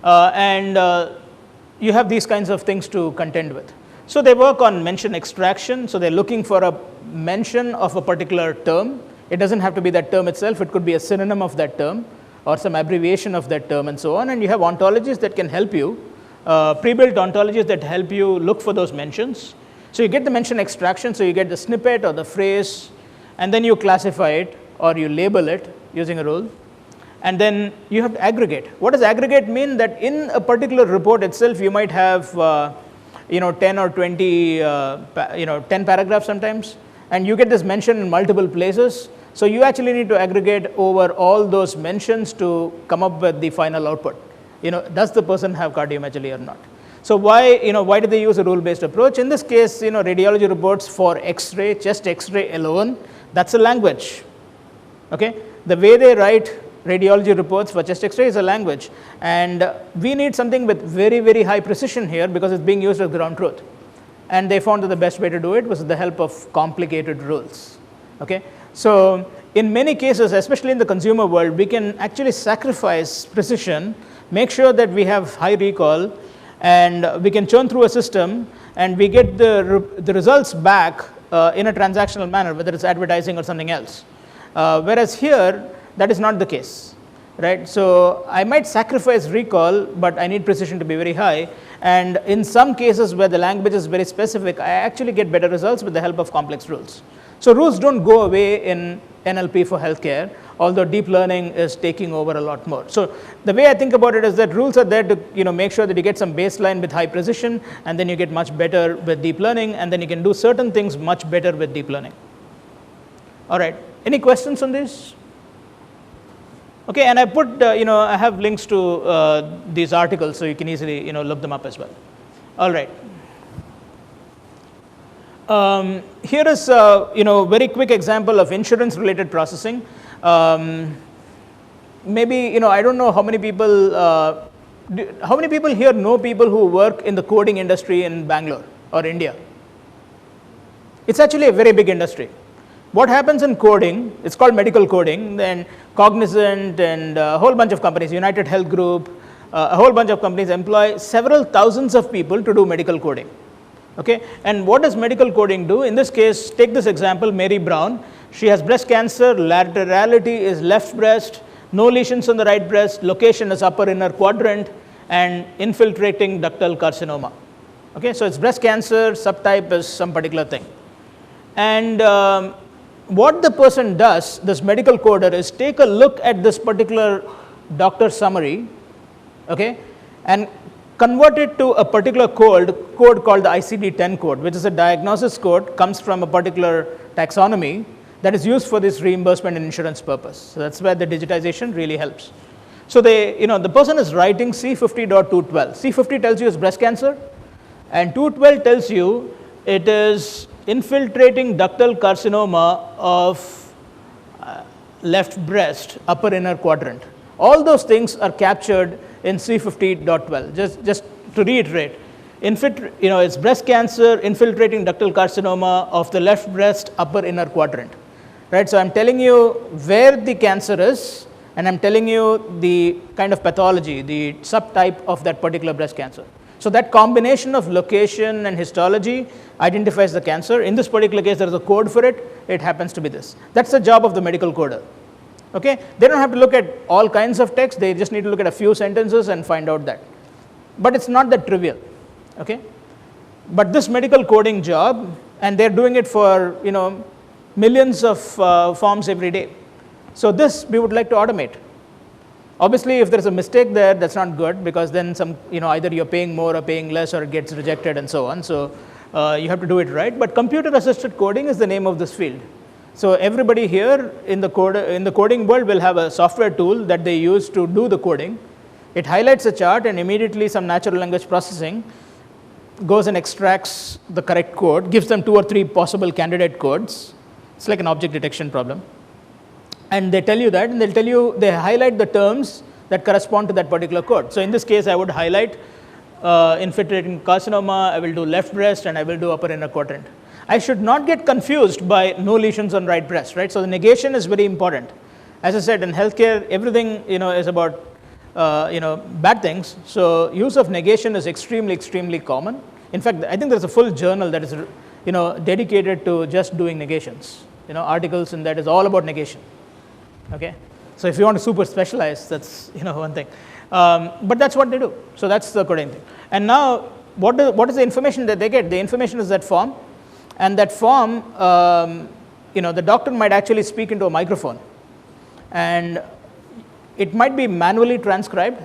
You have these kinds of things to contend with. So they work on mention extraction. So they're looking for a mention of a particular term. It doesn't have to be that term itself. It could be a synonym of that term or some abbreviation of that term and so on. And you have ontologies that can help you, pre-built ontologies that help you look for those mentions. So you get the mention extraction, so you get the snippet or the phrase, and then you classify it or you label it using a rule. And then you have to aggregate. What does aggregate mean? That in a particular report itself, you might have 10 or 20, 10 paragraphs sometimes, and you get this mention in multiple places. So you actually need to aggregate over all those mentions to come up with the final output. Does the person have cardiomegaly or not? So why did they use a rule-based approach? In this case, radiology reports for X-ray, just X-ray alone, that's a language. Okay, the way they write radiology reports for chest X-ray is a language, and we need something with very, very high precision here because it's being used as ground truth. And they found that the best way to do it was with the help of complicated rules. Okay, so in many cases, especially in the consumer world, we can actually sacrifice precision, make sure that we have high recall, and we can churn through a system, and we get the results back in a transactional manner, whether it's advertising or something else. Whereas here, that is not the case, right? So I might sacrifice recall, but I need precision to be very high. And in some cases where the language is very specific, I actually get better results with the help of complex rules. So rules don't go away in NLP for healthcare. although deep learning is taking over a lot more. So the way I think about it is that rules are there to make sure that you get some baseline with high precision, and then you get much better with deep learning, and then you can do certain things much better with deep learning. All right, any questions on this? Okay, and I put, I have links to these articles, so you can easily, look them up as well. All right. Here is very quick example of insurance-related processing. Maybe I don't know how many people here know people who work in the coding industry in Bangalore or India. It's actually a very big industry. What happens in coding? It's called medical coding. Then Cognizant and a whole bunch of companies, United Health Group, a whole bunch of companies employ several thousands of people to do medical coding. Okay, and what does medical coding do? In this case, take this example, Mary Brown. She has breast cancer, laterality is left breast, no lesions on the right breast, location is upper inner quadrant, and infiltrating ductal carcinoma. Okay, so it's breast cancer, subtype is some particular thing. And what the person does, this medical coder, is take a look at this particular doctor summary, okay, and convert it to a particular code called the ICD-10 code, which is a diagnosis code, comes from a particular taxonomy that is used for this reimbursement and insurance purpose. So that's where the digitization really helps. So the person is writing C50.212. C50 tells you it's breast cancer, and 212 tells you it is infiltrating ductal carcinoma of left breast, upper inner quadrant. All those things are captured in C50.12. Just to reiterate, it's breast cancer infiltrating ductal carcinoma of the left breast, upper inner quadrant. Right? So I'm telling you where the cancer is, and I'm telling you the kind of pathology, the subtype of that particular breast cancer. So that combination of location and histology identifies the cancer. In this particular case, there is a code for it. It happens to be this. That's the job of the medical coder. Okay? They don't have to look at all kinds of text. They just need to look at a few sentences and find out that. But it's not that trivial. Okay? But this medical coding job, and they're doing it for millions of forms every day. So this we would like to automate. Obviously, if there's a mistake there, that's not good, because then either you're paying more or paying less, or it gets rejected and so on. So you have to do it right. But computer-assisted coding is the name of this field. So everybody here in the coding world will have a software tool that they use to do the coding. It highlights a chart, and immediately some natural language processing goes and extracts the correct code, gives them 2 or 3 possible candidate codes. It's like an object detection problem. And they tell you that, and they highlight the terms that correspond to that particular code. So in this case, I would highlight infiltrating carcinoma, I will do left breast, and I will do upper inner quadrant. I should not get confused by no lesions on right breast, right? So the negation is very important. As I said, in healthcare, everything is about bad things. So use of negation is extremely, extremely common. In fact, I think there's a full journal that is dedicated to just doing negations. Articles in that is all about negation. Okay, so if you want to super specialize, that's one thing, but that's what they do. So that's the coding thing. And now, what is the information that they get? The information is that form, and that form, the doctor might actually speak into a microphone, and it might be manually transcribed,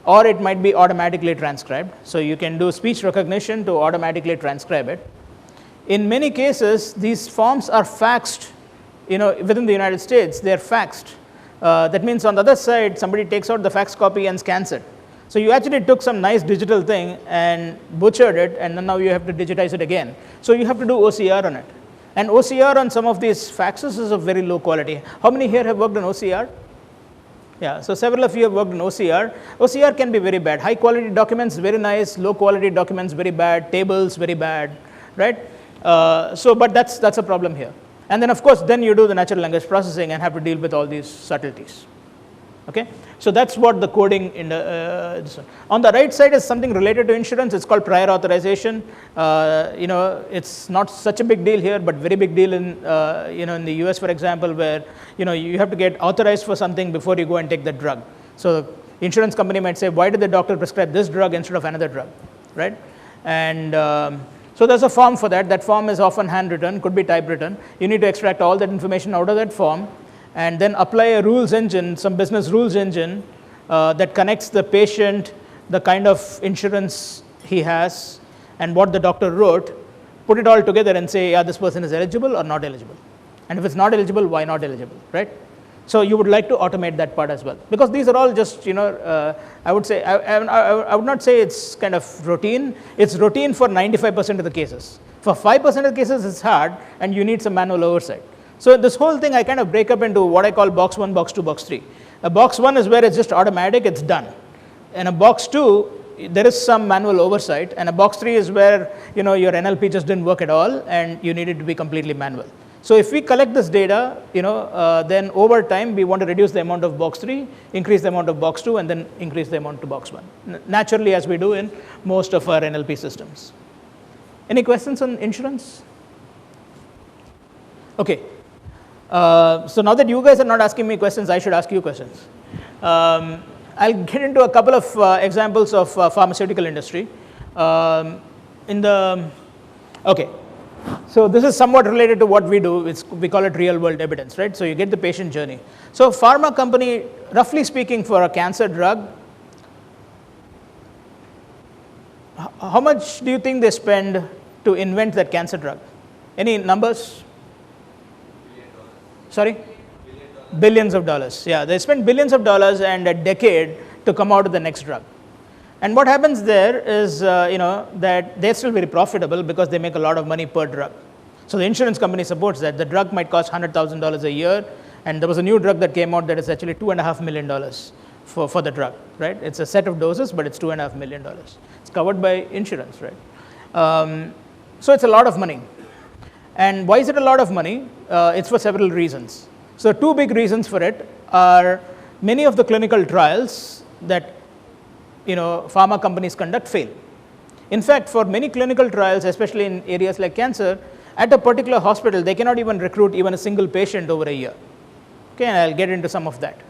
or it might be automatically transcribed. So you can do speech recognition to automatically transcribe it. In many cases, these forms are faxed. Within the United States, they're faxed. That means on the other side, somebody takes out the fax copy and scans it. So you actually took some nice digital thing and butchered it, and then now you have to digitize it again. So you have to do OCR on it. And OCR on some of these faxes is of very low quality. How many here have worked on OCR? Yeah, so several of you have worked on OCR. OCR can be very bad. High quality documents, very nice. Low quality documents, very bad. Tables, very bad, right? But that's a problem here. And then, of course, then you do the natural language processing and have to deal with all these subtleties. Okay, so that's what the coding in the on the right side is something related to insurance. It's called prior authorization. It's not such a big deal here, but very big deal in in the US, for example, where you have to get authorized for something before you go and take the drug. So the insurance company might say, why did the doctor prescribe this drug instead of another drug, right? And so there's a form for that. That form is often handwritten, could be typewritten. You need to extract all that information out of that form, and then apply a rules engine, some business rules engine that connects the patient, the kind of insurance he has, and what the doctor wrote, put it all together and say, yeah, this person is eligible or not eligible. And if it's not eligible, why not eligible, right? So you would like to automate that part as well, because these are all just, I would say, I would not say it's kind of routine. It's routine for 95% of the cases. For 5% of the cases, it's hard, and you need some manual oversight. So this whole thing I kind of break up into what I call box 1, box 2, box 3. A box 1 is where it's just automatic, it's done. And a box 2, there is some manual oversight, and a box 3 is where your NLP just didn't work at all, and you need it to be completely manual. So if we collect this data, then over time we want to reduce the amount of box 3, increase the amount of box 2, and then increase the amount to box 1. Naturally, as we do in most of our NLP systems. Any questions on insurance? Okay. So now that you guys are not asking me questions, I should ask you questions. I'll get into a couple of examples of pharmaceutical industry. Okay. So this is somewhat related to what we do. We call it real world evidence, right? So you get the patient journey. So pharma company, roughly speaking, for a cancer drug, how much do you think they spend to invent that cancer drug? Any numbers? Sorry? Billions of dollars. Yeah, they spend billions of dollars and a decade to come out with the next drug. And what happens there is, that they're still very profitable because they make a lot of money per drug. So the insurance company supports that. The drug might cost $100,000 a year, and there was a new drug that came out that is actually $2.5 million for the drug, right? It's a set of doses, but it's $2.5 million. It's covered by insurance, right? So it's a lot of money. And why is it a lot of money? It's for several reasons. So two big reasons for it are many of the clinical trials that pharma companies conduct fail. In fact, for many clinical trials, especially in areas like cancer, at a particular hospital, they cannot even recruit even a single patient over a year. Okay, and I'll get into some of that.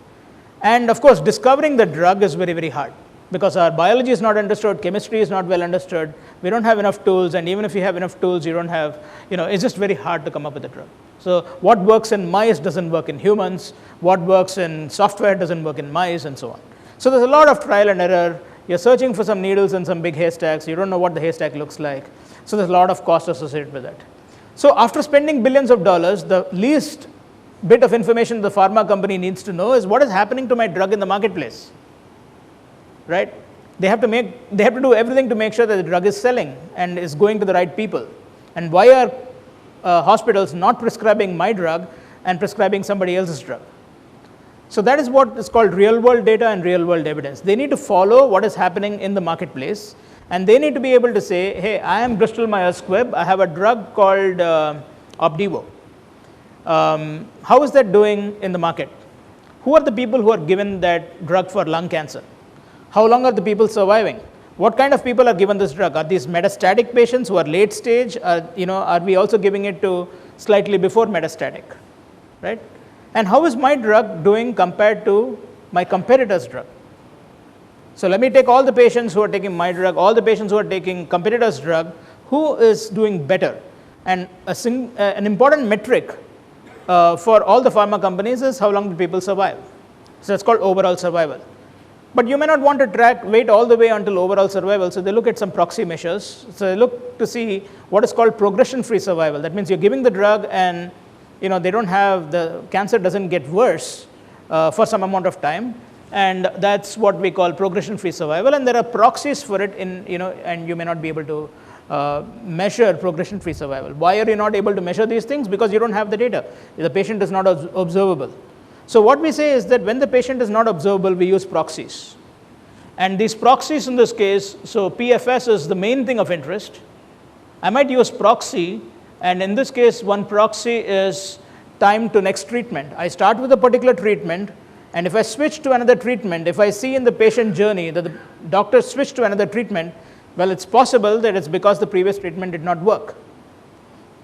And of course, discovering the drug is very, very hard because our biology is not understood, chemistry is not well understood, we don't have enough tools, and even if you have enough tools, you don't have, it's just very hard to come up with a drug. So what works in mice doesn't work in humans, what works in software doesn't work in mice, and so on. So there's a lot of trial and error. You're searching for some needles in some big haystacks. You don't know what the haystack looks like. So there's a lot of cost associated with that. So after spending billions of dollars, the least bit of information the pharma company needs to know is what is happening to my drug in the marketplace, right? They have to do everything to make sure that the drug is selling and is going to the right people. And why are hospitals not prescribing my drug and prescribing somebody else's drug? So that is what is called real world data and real world evidence. They need to follow what is happening in the marketplace, and they need to be able to say, hey, I am Bristol Myers Squibb, I have a drug called Opdivo. How is that doing in the market? Who are the people who are given that drug for lung cancer? How long are the people surviving? What kind of people are given this drug? Are these metastatic patients who are late stage? Are we also giving it to slightly before metastatic, right? And how is my drug doing compared to my competitor's drug? So let me take all the patients who are taking my drug, all the patients who are taking competitor's drug, who is doing better? And an important metric for all the pharma companies is how long do people survive. So it's called overall survival. But you may not want to wait all the way until overall survival, so they look at some proxy measures. So they look to see what is called progression-free survival. That means you're giving the drug and they don't have, the cancer doesn't get worse for some amount of time, and that's what we call progression-free survival. And there are proxies for it and you may not be able to measure progression-free survival. Why are you not able to measure these things? Because you don't have the data. The patient is not observable. So what we say is that when the patient is not observable, we use proxies. And these proxies in this case, so PFS is the main thing of interest. I might use proxy, and in this case, one proxy is time to next treatment. I start with a particular treatment, and if I switch to another treatment, if I see in the patient journey that the doctor switched to another treatment, well, it's possible that it's because the previous treatment did not work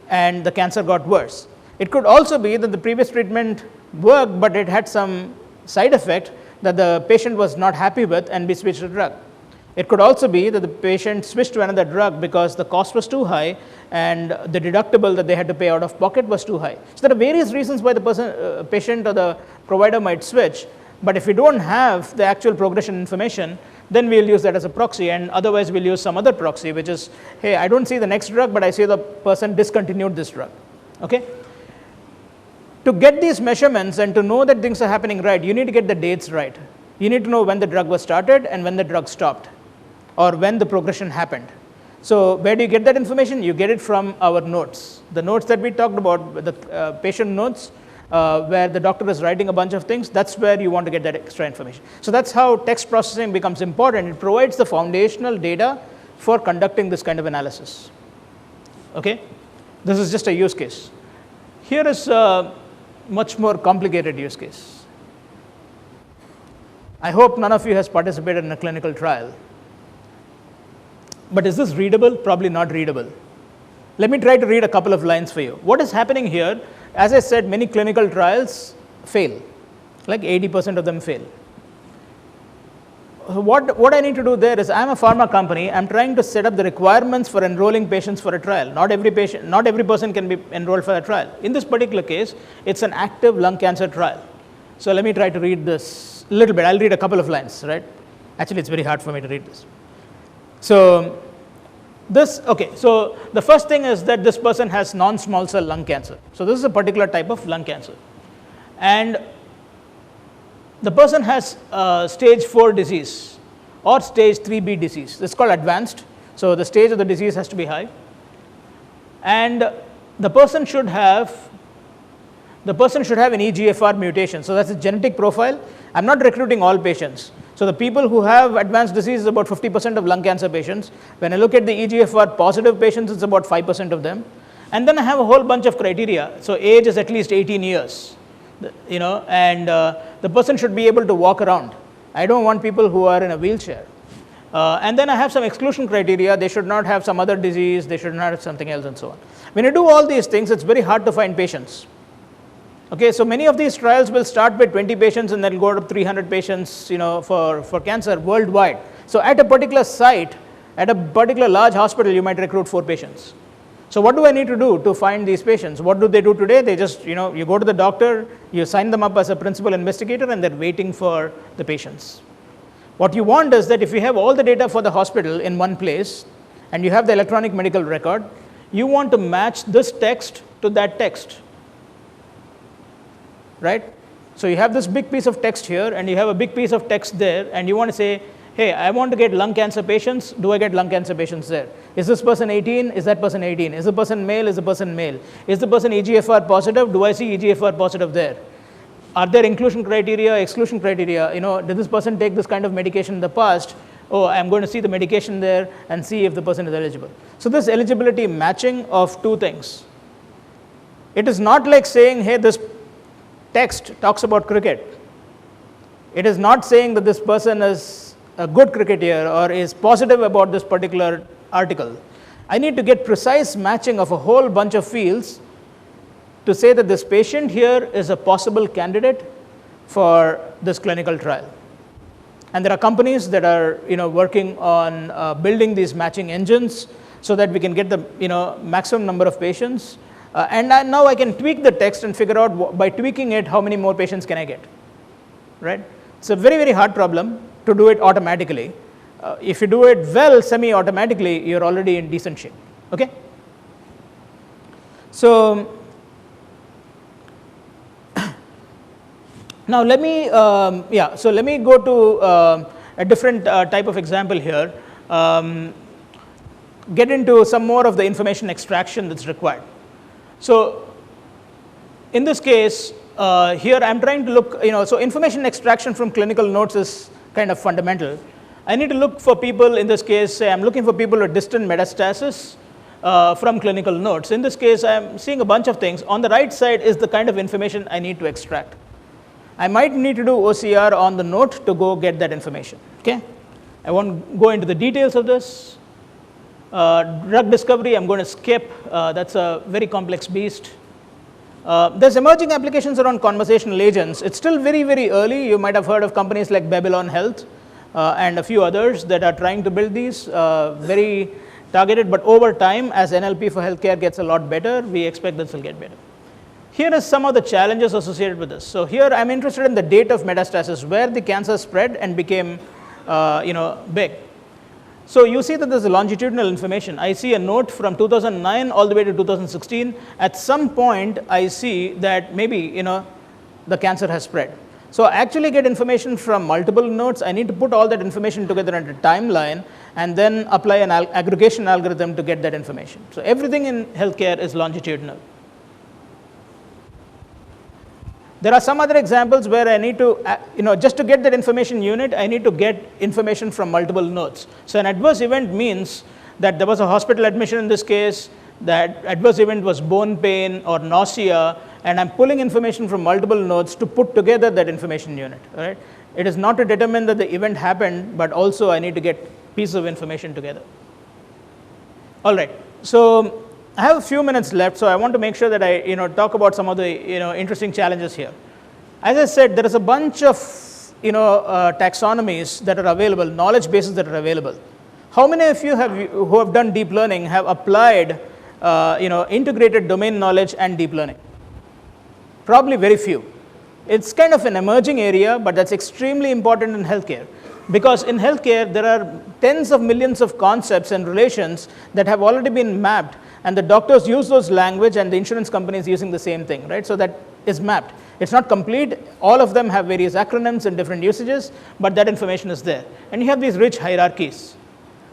and the cancer got worse. It could also be that the previous treatment worked, but it had some side effect that the patient was not happy with, and we switched the drug. It could also be that the patient switched to another drug because the cost was too high and the deductible that they had to pay out of pocket was too high. So there are various reasons why the patient or the provider might switch, but if we don't have the actual progression information, then we'll use that as a proxy, and otherwise we'll use some other proxy, which is, hey, I don't see the next drug, but I see the person discontinued this drug, okay? To get these measurements and to know that things are happening right, you need to get the dates right. You need to know when the drug was started and when the drug stopped, or when the progression happened. So where do you get that information? You get it from our notes. The notes that we talked about, the patient notes, where the doctor is writing a bunch of things, that's where you want to get that extra information. So that's how text processing becomes important. It provides the foundational data for conducting this kind of analysis. Okay? This is just a use case. Here is a much more complicated use case. I hope none of you has participated in a clinical trial. But is this readable? Probably not readable. Let me try to read a couple of lines for you. What is happening here? As I said, many clinical trials fail, like 80% of them fail. What I need to do there is, I'm a pharma company, I'm trying to set up the requirements for enrolling patients for a trial. Not every person can be enrolled for a trial. In this particular case, it's an active lung cancer trial. So let me try to read this a little bit. I'll read a couple of lines, right? Actually, it's very hard for me to read this. So so the first thing is that this person has non-small cell lung cancer. So this is a particular type of lung cancer. And the person has stage 4 disease or stage 3B disease. This is called advanced. So the stage of the disease has to be high. And the person should have an EGFR mutation. So that's a genetic profile. I'm not recruiting all patients. So the people who have advanced disease is about 50% of lung cancer patients. When I look at the EGFR positive patients, it's about 5% of them. And then I have a whole bunch of criteria. So age is at least 18 years, and the person should be able to walk around. I don't want people who are in a wheelchair. And then I have some exclusion criteria. They should not have some other disease. They should not have something else, and so on. When you do all these things, it's very hard to find patients. Okay, so many of these trials will start with 20 patients and then go to 300 patients, for cancer worldwide. So at a particular site, at a particular large hospital, you might recruit 4 patients. So what do I need to do to find these patients? What do they do today? They just, you go to the doctor, you sign them up as a principal investigator, and they're waiting for the patients. What you want is that if you have all the data for the hospital in one place, and you have the electronic medical record, you want to match this text to that text. Right? So you have this big piece of text here, and you have a big piece of text there, and you want to say, hey, I want to get lung cancer patients. Do I get lung cancer patients there? Is this person 18? Is that person 18? Is the person male? Is the person male? Is the person EGFR positive? Do I see EGFR positive there? Are there inclusion criteria, exclusion criteria? Did this person take this kind of medication in the past? Oh, I'm going to see the medication there and see if the person is eligible. So this eligibility matching of 2 things. It is not like saying, hey, this text talks about cricket. It is not saying that this person is a good cricketer or is positive about this particular article. I need to get precise matching of a whole bunch of fields to say that this patient here is a possible candidate for this clinical trial. And there are companies that are working on building these matching engines so that we can get the maximum number of patients. And now I can tweak the text and figure out, by tweaking it, how many more patients can I get, right? It's a very, very hard problem to do it automatically. If you do it well, semi-automatically, you're already in decent shape, okay? So now let me go to a different type of example here, get into some more of the information extraction that's required. So in this case, here I'm trying to look, so information extraction from clinical notes is kind of fundamental. I need to look for people, in this case, say I'm looking for people with distant metastasis from clinical notes. In this case, I'm seeing a bunch of things. On the right side is the kind of information I need to extract. I might need to do OCR on the note to go get that information, okay? I won't go into the details of this. Drug discovery, I'm going to skip. That's a very complex beast. There's emerging applications around conversational agents. It's still very, very early. You might have heard of companies like Babylon Health. and a few others that are trying to build these, very targeted, but over time, as NLP for healthcare gets a lot better, we expect this will get better. Here is some of the challenges associated with this. So here I'm interested in the date of metastasis, where the cancer spread and became big. So you see that there's a longitudinal information. I see a note from 2009 all the way to 2016. At some point, I see that maybe the cancer has spread. So I actually get information from multiple nodes. I need to put all that information together in a timeline and then apply an aggregation algorithm to get that information. So everything in healthcare is longitudinal. There are some other examples where I need to, just to get that information unit, I need to get information from multiple nodes. So an adverse event means that there was a hospital admission in this case, that adverse event was bone pain or nausea, and I'm pulling information from multiple nodes to put together that information unit. Right? It is not to determine that the event happened, but also I need to get pieces of information together. All right, so I have a few minutes left, so I want to make sure that I talk about some of the interesting challenges here. As I said, there is a bunch of taxonomies that are available, knowledge bases that are available. How many of you who have done deep learning have applied integrated domain knowledge and deep learning? Probably very few. It's kind of an emerging area, but that's extremely important in healthcare. Because in healthcare, there are tens of millions of concepts and relations that have already been mapped, and the doctors use those language, and the insurance companies using the same thing, right? So that is mapped. It's not complete. All of them have various acronyms and different usages, but that information is there. And you have these rich hierarchies.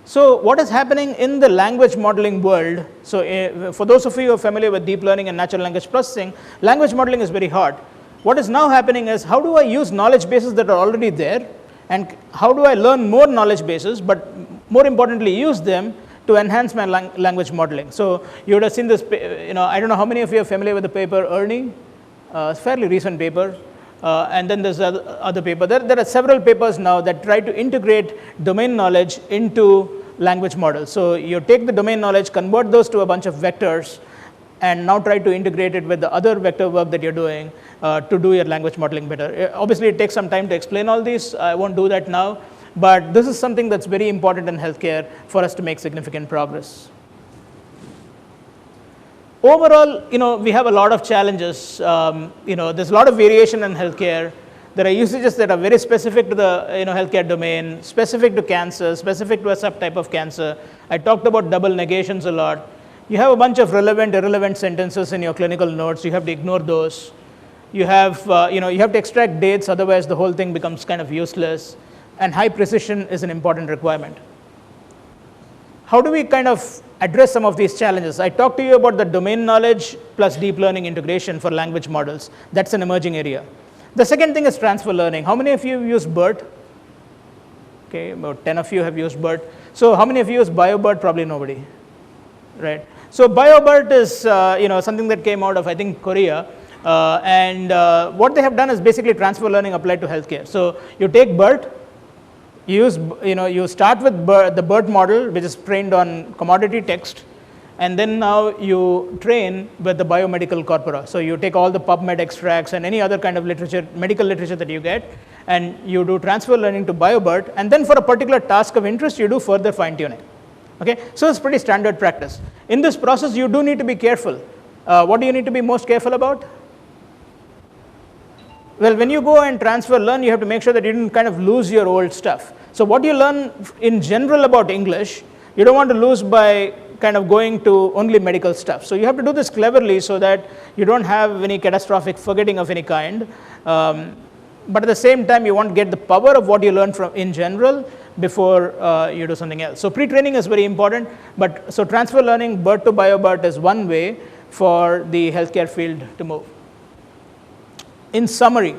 So what is happening in the language modeling world? So for those of you who are familiar with deep learning and natural language processing, language modeling is very hard. What is now happening is, how do I use knowledge bases that are already there, and how do I learn more knowledge bases, but more importantly, use them to enhance my language modeling? So you would have seen this, I don't know how many of you are familiar with the paper ERNIE, fairly recent paper, and then there's other paper. There are several papers now that try to integrate domain knowledge into language models. So you take the domain knowledge, convert those to a bunch of vectors, and now try to integrate it with the other vector work that you're doing to do your language modeling better. Obviously, it takes some time to explain all these. I won't do that now. But this is something that's very important in healthcare for us to make significant progress. Overall, we have a lot of challenges. There's a lot of variation in healthcare. There are usages that are very specific to the healthcare domain, specific to cancer, specific to a subtype of cancer. I talked about double negations a lot. You have a bunch of relevant, irrelevant sentences in your clinical notes. You have to ignore those. You have, you have to extract dates, otherwise the whole thing becomes kind of useless. And high precision is an important requirement. How do we kind of address some of these challenges? I talked to you about the domain knowledge plus deep learning integration for language models. That's an emerging area. The second thing is transfer learning. How many of you use BERT? Okay, about 10 of you have used BERT. So how many of you use BioBERT? Probably nobody, right? So BioBERT is something that came out of, I think, Korea. What they have done is basically transfer learning applied to healthcare. So you take BERT, you start with the BERT model, which is trained on commodity text, and then now you train with the biomedical corpora. So you take all the PubMed extracts and any other kind of literature, medical literature that you get, and you do transfer learning to BioBERT, and then for a particular task of interest, you do further fine-tuning. Okay, so it's pretty standard practice. In this process, you do need to be careful. What do you need to be most careful about? Well, when you go and transfer learn, you have to make sure that you didn't kind of lose your old stuff. So what you learn in general about English, you don't want to lose by kind of going to only medical stuff. So you have to do this cleverly so that you don't have any catastrophic forgetting of any kind. But at the same time, you want to get the power of what you learn from in general before you do something else. So pre-training is very important. But so transfer learning, BERT to BioBERT is one way for the healthcare field to move. In summary,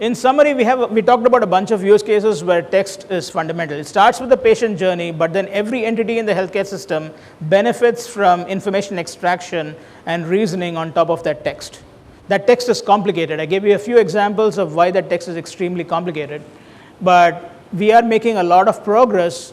we talked about a bunch of use cases where text is fundamental. It starts with the patient journey, but then every entity in the healthcare system benefits from information extraction and reasoning on top of that text. That text is complicated. I gave you a few examples of why that text is extremely complicated, but we are making a lot of progress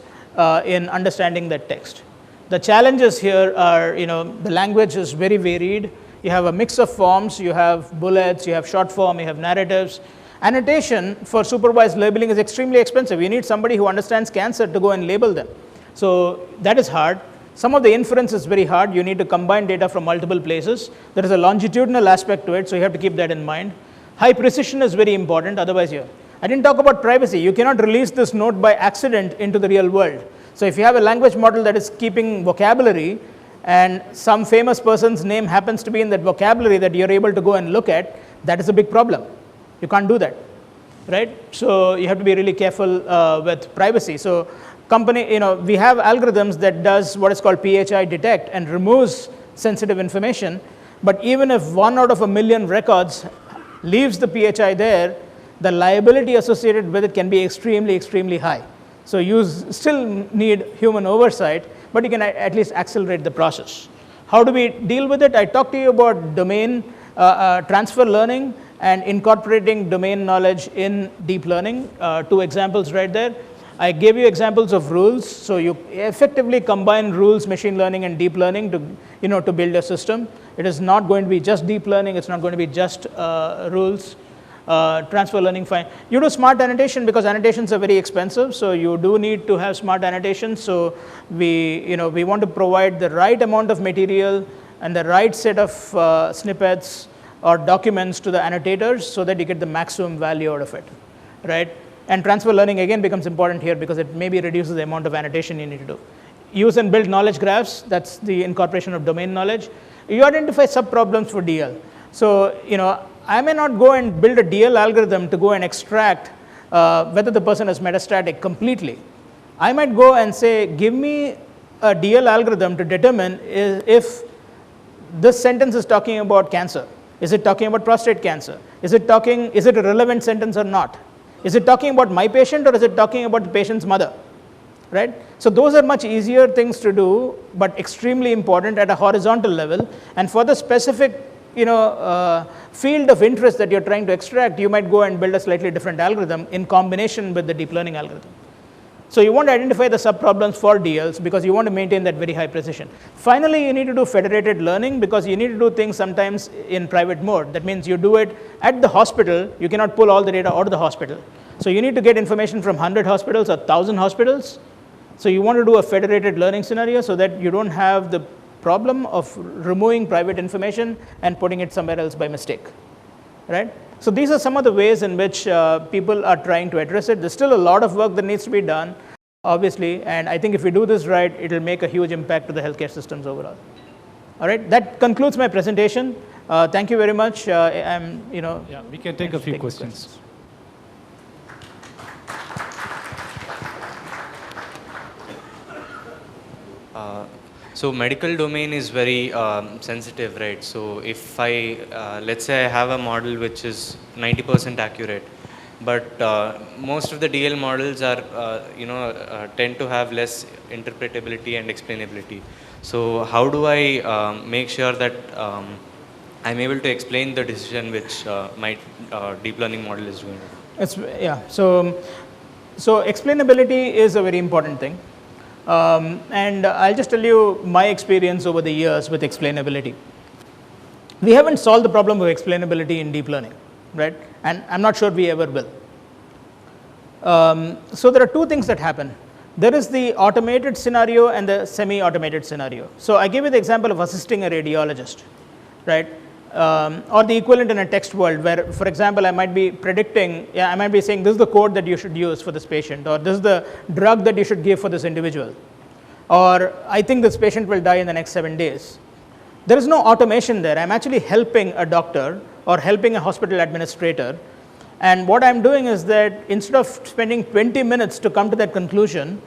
in understanding that text. The challenges here are, the language is very varied. You have a mix of forms, you have bullets, you have short form, you have narratives. Annotation for supervised labeling is extremely expensive. You need somebody who understands cancer to go and label them. So that is hard. Some of the inference is very hard. You need to combine data from multiple places. There is a longitudinal aspect to it, so you have to keep that in mind. High precision is very important, otherwise I didn't talk about privacy. You cannot release this note by accident into the real world. So if you have a language model that is keeping vocabulary and some famous person's name happens to be in that vocabulary that you're able to go and look at, that is a big problem. You can't do that, right? So you have to be really careful with privacy. So company, we have algorithms that does what is called PHI detect and removes sensitive information. But even if 1 out of a million records leaves the PHI there, the liability associated with it can be extremely, extremely high. So you still need human oversight, but you can at least accelerate the process. How do we deal with it? I talked to you about domain transfer learning and incorporating domain knowledge in deep learning. 2 examples right there. I gave you examples of rules. So you effectively combine rules, machine learning, and deep learning to build a system. It is not going to be just deep learning. It's not going to be just rules. Transfer learning, fine. You do smart annotation because annotations are very expensive, so you do need to have smart annotations. So we want to provide the right amount of material and the right set of snippets or documents to the annotators so that you get the maximum value out of it, right? And transfer learning again becomes important here because it maybe reduces the amount of annotation you need to do. Use and build knowledge graphs, that's the incorporation of domain knowledge. You identify sub-problems for DL. So, I may not go and build a DL algorithm to go and extract whether the person is metastatic completely. I might go and say, give me a DL algorithm to determine if this sentence is talking about cancer. Is it talking about prostate cancer? Is it a relevant sentence or not? Is it talking about my patient or is it talking about the patient's mother? Right? So those are much easier things to do, but extremely important at a horizontal level. And for the specific field of interest that you're trying to extract, you might go and build a slightly different algorithm in combination with the deep learning algorithm. So you want to identify the sub-problems for DLs because you want to maintain that very high precision. Finally, you need to do federated learning because you need to do things sometimes in private mode. That means you do it at the hospital. You cannot pull all the data out of the hospital. So you need to get information from 100 hospitals or 1,000 hospitals. So you want to do a federated learning scenario so that you don't have the problem of removing private information and putting it somewhere else by mistake, right? So these are some of the ways in which people are trying to address it. There's still a lot of work that needs to be done, obviously, and I think if we do this right, it will make a huge impact to the healthcare systems overall. All right, that concludes my presentation. Thank you very much. Yeah, we can take a few questions. So medical domain is very sensitive, right? So if let's say I have a model which is 90% accurate, but most of the DL models are, tend to have less interpretability and explainability. So how do I make sure that I'm able to explain the decision which my deep learning model is doing? So explainability is a very important thing. And I'll just tell you my experience over the years with explainability. We haven't solved the problem of explainability in deep learning, right? And I'm not sure we ever will. So there are 2 things that happen. There is the automated scenario and the semi-automated scenario. So I give you the example of assisting a radiologist, right? Or the equivalent in a text world where, for example, I might be predicting, I might be saying this is the code that you should use for this patient, or this is the drug that you should give for this individual, or I think this patient will die in the next 7 days. There is no automation there. I'm actually helping a doctor or helping a hospital administrator. And what I'm doing is that instead of spending 20 minutes to come to that conclusion,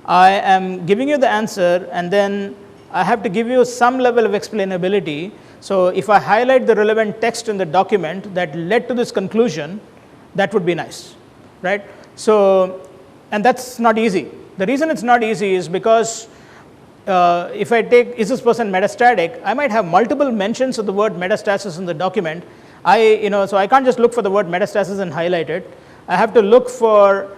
I am giving you the answer and then I have to give you some level of explainability. So if I highlight the relevant text in the document that led to this conclusion, that would be nice, right? So, and that's not easy. The reason it's not easy is because if I take, is this person metastatic, I might have multiple mentions of the word metastasis in the document. So I can't just look for the word metastasis and highlight it. I have to look for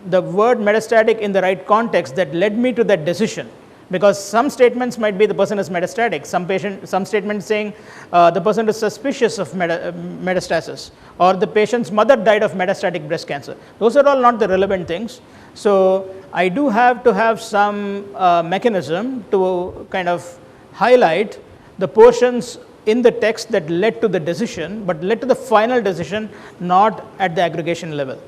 the word metastatic in the right context that led me to that decision. Because some statements might be the person is metastatic, some statements saying the person is suspicious of metastasis, or the patient's mother died of metastatic breast cancer. Those are all not the relevant things. So I do have to have some mechanism to kind of highlight the portions in the text that led to the decision, but led to the final decision, not at the aggregation level.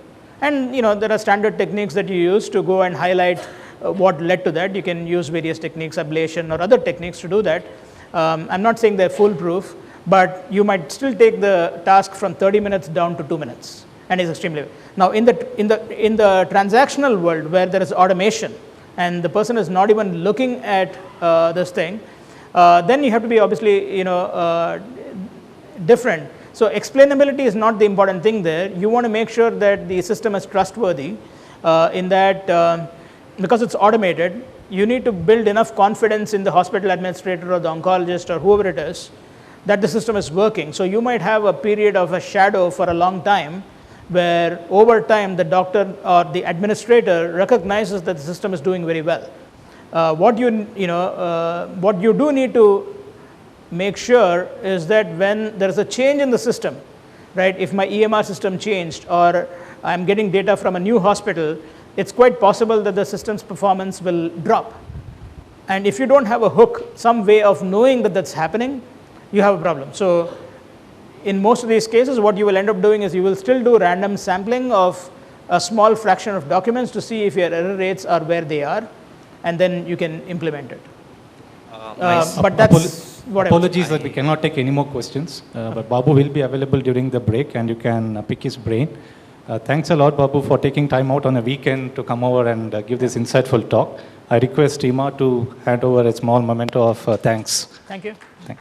And there are standard techniques that you use to go and highlight what led to that. You can use various techniques, ablation or other techniques to do that. I'm not saying they're foolproof, but you might still take the task from 30 minutes down to 2 minutes, and it's extremely. Now, in the transactional world where there is automation and the person is not even looking at this thing, then you have to be obviously different. So explainability is not the important thing there. You want to make sure that the system is trustworthy in that because it's automated, you need to build enough confidence in the hospital administrator or the oncologist or whoever it is that the system is working. So you might have a period of a shadow for a long time where over time the doctor or the administrator recognizes that the system is doing very well. What you do need to make sure is that when there is a change in the system, right? If my EMR system changed or I'm getting data from a new hospital, it's quite possible that the system's performance will drop. And if you don't have a hook, some way of knowing that that's happening, you have a problem. So in most of these cases, what you will end up doing is you will still do random sampling of a small fraction of documents to see if your error rates are where they are, and then you can implement it. But that's what apologies that we cannot take any more questions, but Babu will be available during the break and you can pick his brain. Thanks a lot, Babu, for taking time out on a weekend to come over and give this insightful talk. I request Hima to hand over a small memento of thanks. Thank you. Thank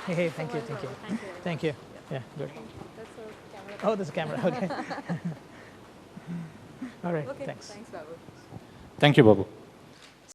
you. Hey, thank you. Thank you. Yeah, good. Oh, there's a camera. Okay. All right, thanks. Thanks, Babu. Thank you, Babu.